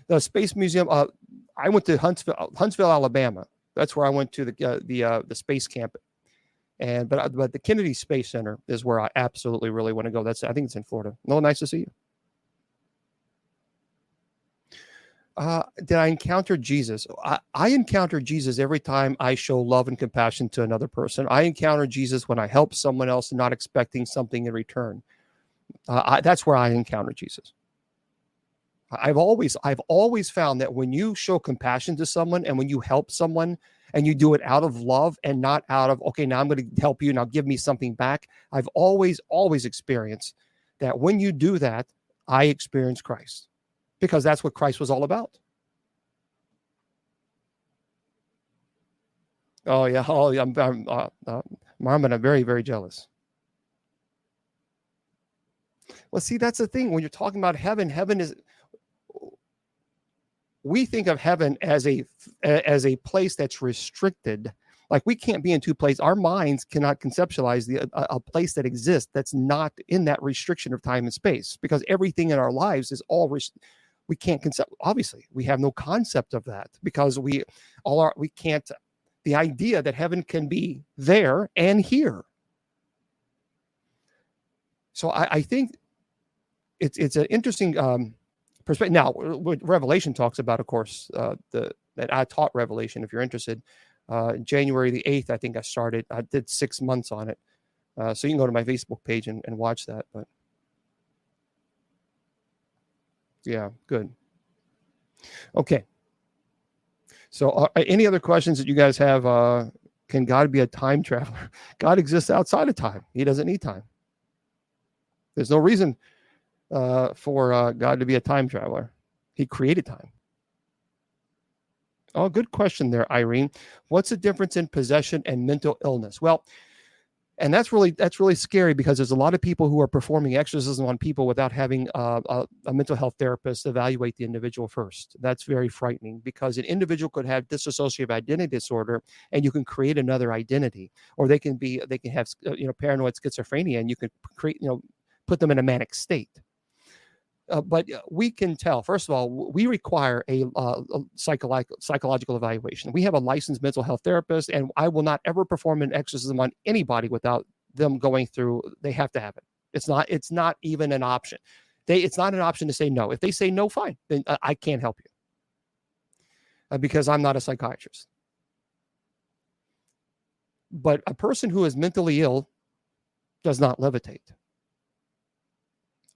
The Space Museum, I went to Huntsville, Alabama. That's where I went to the space camp. But the Kennedy Space Center is where I absolutely really want to go. I think it's in Florida. No, nice to see you. Did I encounter Jesus? I encounter Jesus every time I show love and compassion to another person. I encounter Jesus when I help someone else, not expecting something in return. That's where I encounter Jesus. I've always found that when you show compassion to someone and when you help someone and you do it out of love and not out of, okay, now I'm going to help you, now give me something back. I've always experienced that when you do that, I experience Christ, because that's what Christ was all about. Oh yeah. I'm very, very jealous. Well, see, that's the thing. When you're talking about heaven, we think of heaven as a place that's restricted. Like we can't be in two places. Our minds cannot conceptualize a place that exists that's not in that restriction of time and space, because everything in our lives is all we can't concept. Obviously, we have no concept of that because we can't. The idea that heaven can be there and here. So I think it's an interesting perspective. Now, what Revelation talks about, of course, that I taught Revelation. If you're interested, January the 8th, I think I did 6 months on it. So you can go to my Facebook page and watch that. But yeah, good. Okay. So any other questions that you guys have? Can God be a time traveler? God exists outside of time. He doesn't need time. There's no reason for God to be a time traveler. He created time. Oh, good question there, Irene. What's the difference in possession and mental illness? Well, and that's really scary, because there's a lot of people who are performing exorcism on people without having a mental health therapist evaluate the individual first. That's very frightening, because an individual could have dissociative identity disorder, and you can create another identity, or they can have paranoid schizophrenia, and you can create put them in a manic state. But we can tell, first of all, we require a psychological evaluation. We have a licensed mental health therapist, and I will not ever perform an exorcism on anybody without them going through. They have to have it. It's not even an option. It's not an option to say no. If they say no, fine, then I can't help you because I'm not a psychiatrist. But a person who is mentally ill does not levitate.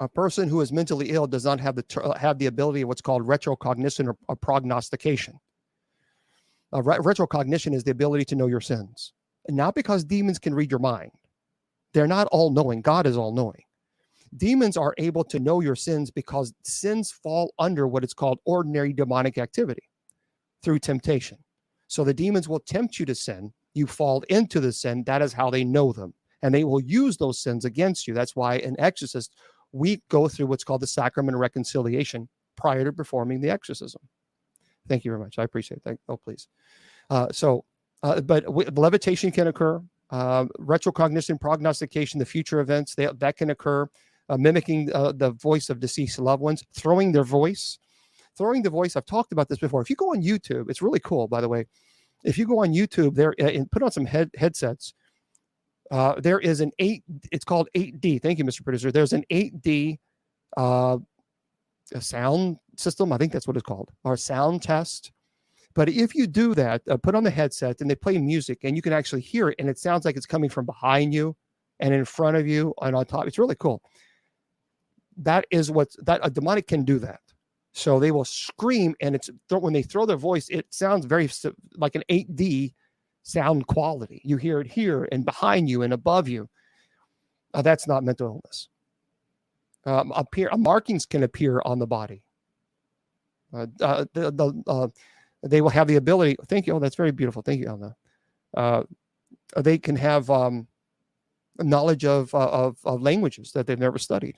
A person who is mentally ill does not have the ability of what's called retrocognition or prognostication. Retrocognition is the ability to know your sins. And not because demons can read your mind. They're not all-knowing. God is all-knowing. Demons are able to know your sins because sins fall under what is called ordinary demonic activity through temptation. So the demons will tempt you to sin. You fall into the sin. That is how they know them. And they will use those sins against you. That's why an exorcist, we go through what's called the sacrament of reconciliation prior to performing the exorcism. Thank you very much. I appreciate that. Oh, please. But levitation can occur. Retrocognition, prognostication, the future events, that can occur. Mimicking the voice of deceased loved ones, throwing the voice. I've talked about this before. If you go on YouTube, it's really cool, by the way. If you go on YouTube there and put on some headsets, there is it's called 8D. Thank you, Mr. Producer. There's an 8D sound system. I think that's what it's called, or sound test. But if you do that, put on the headset and they play music and you can actually hear it. And it sounds like it's coming from behind you and in front of you and on top. It's really cool. That is a demonic can do that. So they will scream, and when they throw their voice, it sounds very like an 8D sound quality. You hear it here and behind you and above you. That's not mental illness. Markings can appear on the body. They will have the ability. Thank you. Oh, that's very beautiful. Thank you, Elna. They can have knowledge of languages that they've never studied.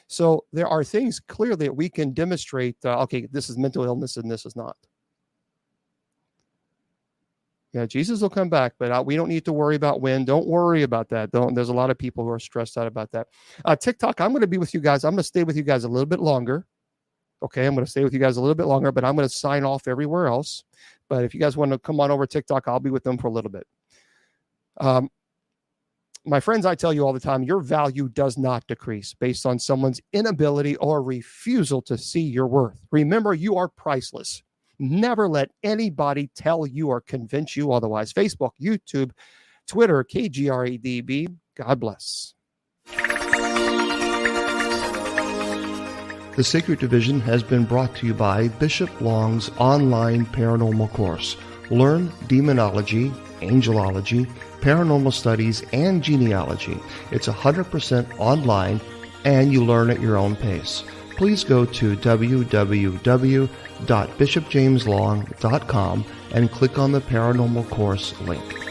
So there are things clearly that we can demonstrate. Okay, this is mental illness and this is not. Yeah, Jesus will come back, but we don't need to worry about when. Don't worry about that. There's a lot of people who are stressed out about that. TikTok, I'm going to be with you guys. I'm going to stay with you guys a little bit longer. Okay, I'm going to stay with you guys a little bit longer, but I'm going to sign off everywhere else. But if you guys want to come on over TikTok, I'll be with them for a little bit. My friends, I tell you all the time, your value does not decrease based on someone's inability or refusal to see your worth. Remember, you are priceless. Never let anybody tell you or convince you otherwise. Facebook, YouTube, Twitter, KGRADB. God bless. The Sacred Division has been brought to you by Bishop Long's online paranormal course. Learn demonology, angelology, paranormal studies, and genealogy. It's 100% online, and you learn at your own pace. Please go to www.bishopjameslong.com and click on the paranormal course link.